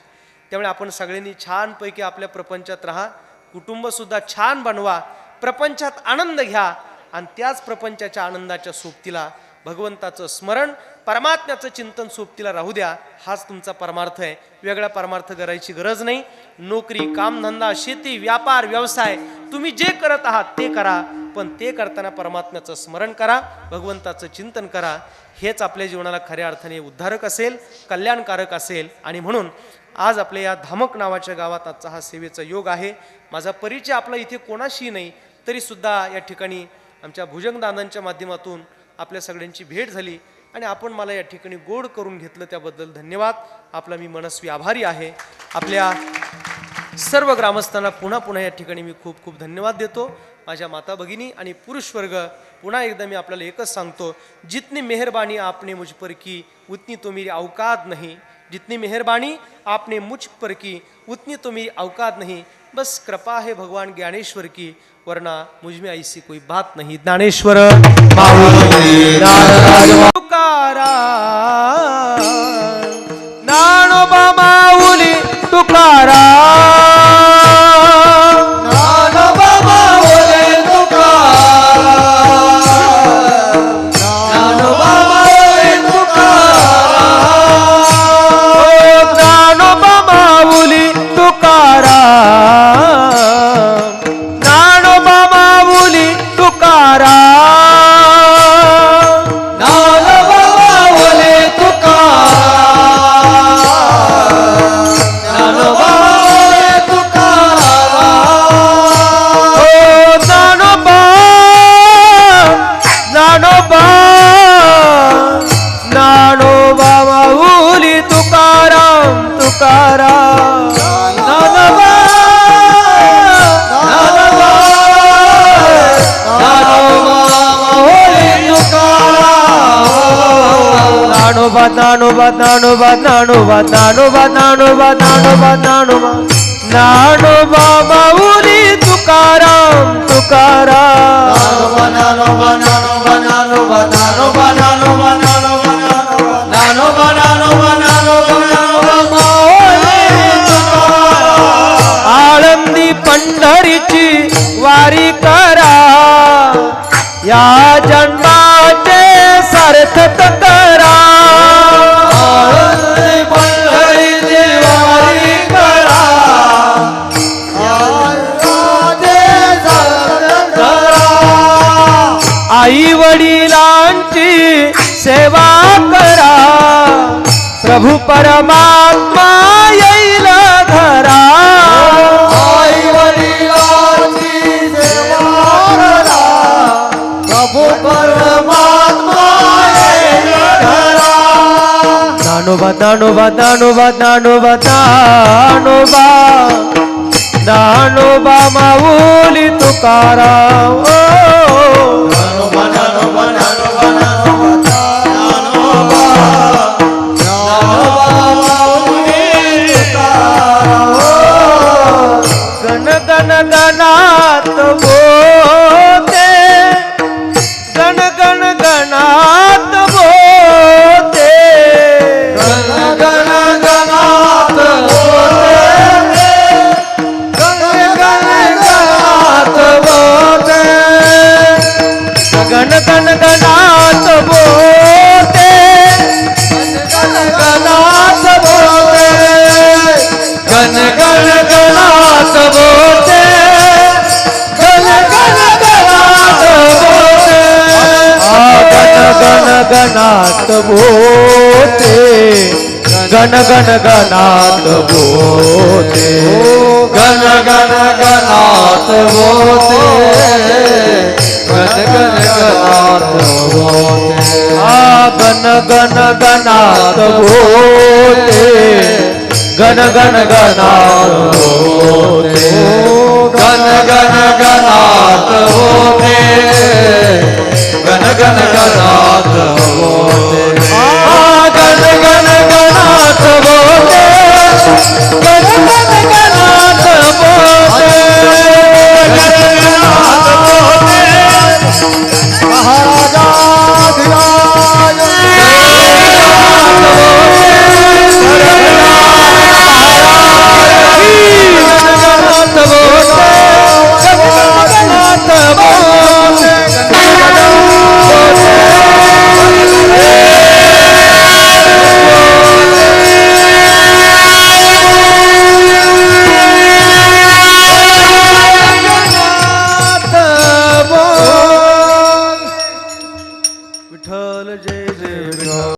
त्यामुळे आपण सगळ्यांनी छानपैकी आपल्या प्रपंचात राहा, कुटुंबसुद्धा छान बनवा, प्रपंचात आनंद घ्या. आणि त्याच प्रपंचाच्या आनंदाच्या सोबतीला भगवंताचं स्मरण, परमात्म्याचं चिंतन सोबतीला राहू द्या. हाच तुमचा परमार्थ आहे. वेगळा परमार्थ करायची गरज नाही. नोकरी, कामधंदा, शेती, व्यापार, व्यवसाय तुम्ही जे करत आहात ते करा, पण ते करताना परमात्म्याचं स्मरण करा, भगवंताचं चिंतन करा. हेच आपल्या जीवनाला खऱ्या अर्थाने उद्धारक असेल, कल्याणकारक असेल. आणि म्हणून आज आपल्या या धामक नावाच्या गावात आजचा हा सेवेचा योग आहे. माझा परिचय आपला इथे कोणाशी नाही, तरीसुद्धा या ठिकाणी आमच्या भुजंगदादांच्या माध्यमातून आपल्या सगळ्यांची भेट झाली आणि आपण मला या ठिकाणी गोड करून घेतलं, त्याबद्दल धन्यवाद. आपला मी मनस्वी आभारी आहे. आपल्या सर्व ग्रामस्थांना पुन्हा पुन्हा या ठिकाणी मी खूप खूप धन्यवाद देतो. माझ्या माता भगिनी आणि पुरुष वर्ग, पुन्हा एकदा मी आपल्याला एकच सांगतो, जितनी मेहरबानी आपने मुझ पर की उतनी तो मेरी औकात नहीं. जितनी मेहरबानी आपने मुझ पर की उतनी तो मेरी औकात नहीं. बस कृपा है भगवान ज्ञानेश्वर की, वरना मुझ में ऐसी कोई बात नहीं. ज्ञानेश्वर तुकारा ज्ञानोबा माऊली तुकारा ज्ञानोबा माऊली तुकारा ज्ञानोबा माऊली तुकारा ज्ञानोबा माऊली तुकारा ज्ञानोबा माऊली तुकारा ज्ञानोबा माऊली तुकारा ज्ञानोबा माऊली तुकारा ओ ज्ञानोबा ज्ञानोबा ज्ञानोबा माऊली तुकाराम तुकाराम ज्ञानोबा ज्ञानोबा माऊली तुकारा ज्ञानोबा ज्ञानोबा ज्ञानोबा ज्ञानोबा ज्ञानोबा ज्ञानोबा ज्ञानोबा ज्ञानोबा ज्ञानोबा माऊली तुकाराम तुकाराम ज्ञानोबा ज्ञानोबा ज्ञानोबा ज्ञानोबा ज्ञानोबा ज्ञानोबा ज्ञानोबा ज्ञानोबा ज्ञानोबा ज्ञानोबा माऊली तुकारा आळंदी पंढरीची वारी करा, या जन्माचे सार्थक करा. आळंदी पंढरीची वारी करा, आळंदी सार्थक करा. आई वडिलांची सेवा करा, प्रभू परमात्मा येईल घरा. आई वडिलांची सेवा करा, प्रभू परमात्मा येईल घरा. ज्ञानोबा ज्ञानोबा ज्ञानोबा ज्ञानोबा ज्ञानोबा ज्ञानोबा माऊली तुकाराम. ओ ज्ञानोबा ज्ञानोबा ज्ञानोबा ज्ञानोबा ज्ञानोबा माऊली तुकारा. गण गण गणात बोते, गण गण गणात बोते. गण गण गणात बोलते, गण गण गणात बोलते. गण गण गणात बोते, गण गणात बोलते, गण गण गणात बोलते, गण गण गणात बोलते. गण गण गणात बोते, गण गण गणात बोते. गण गण गणात बोलते, गण गण गणात बोलते. गण गण गणात बोते, गण गण गणात बोते. गण गण गणात बोलते, गण गण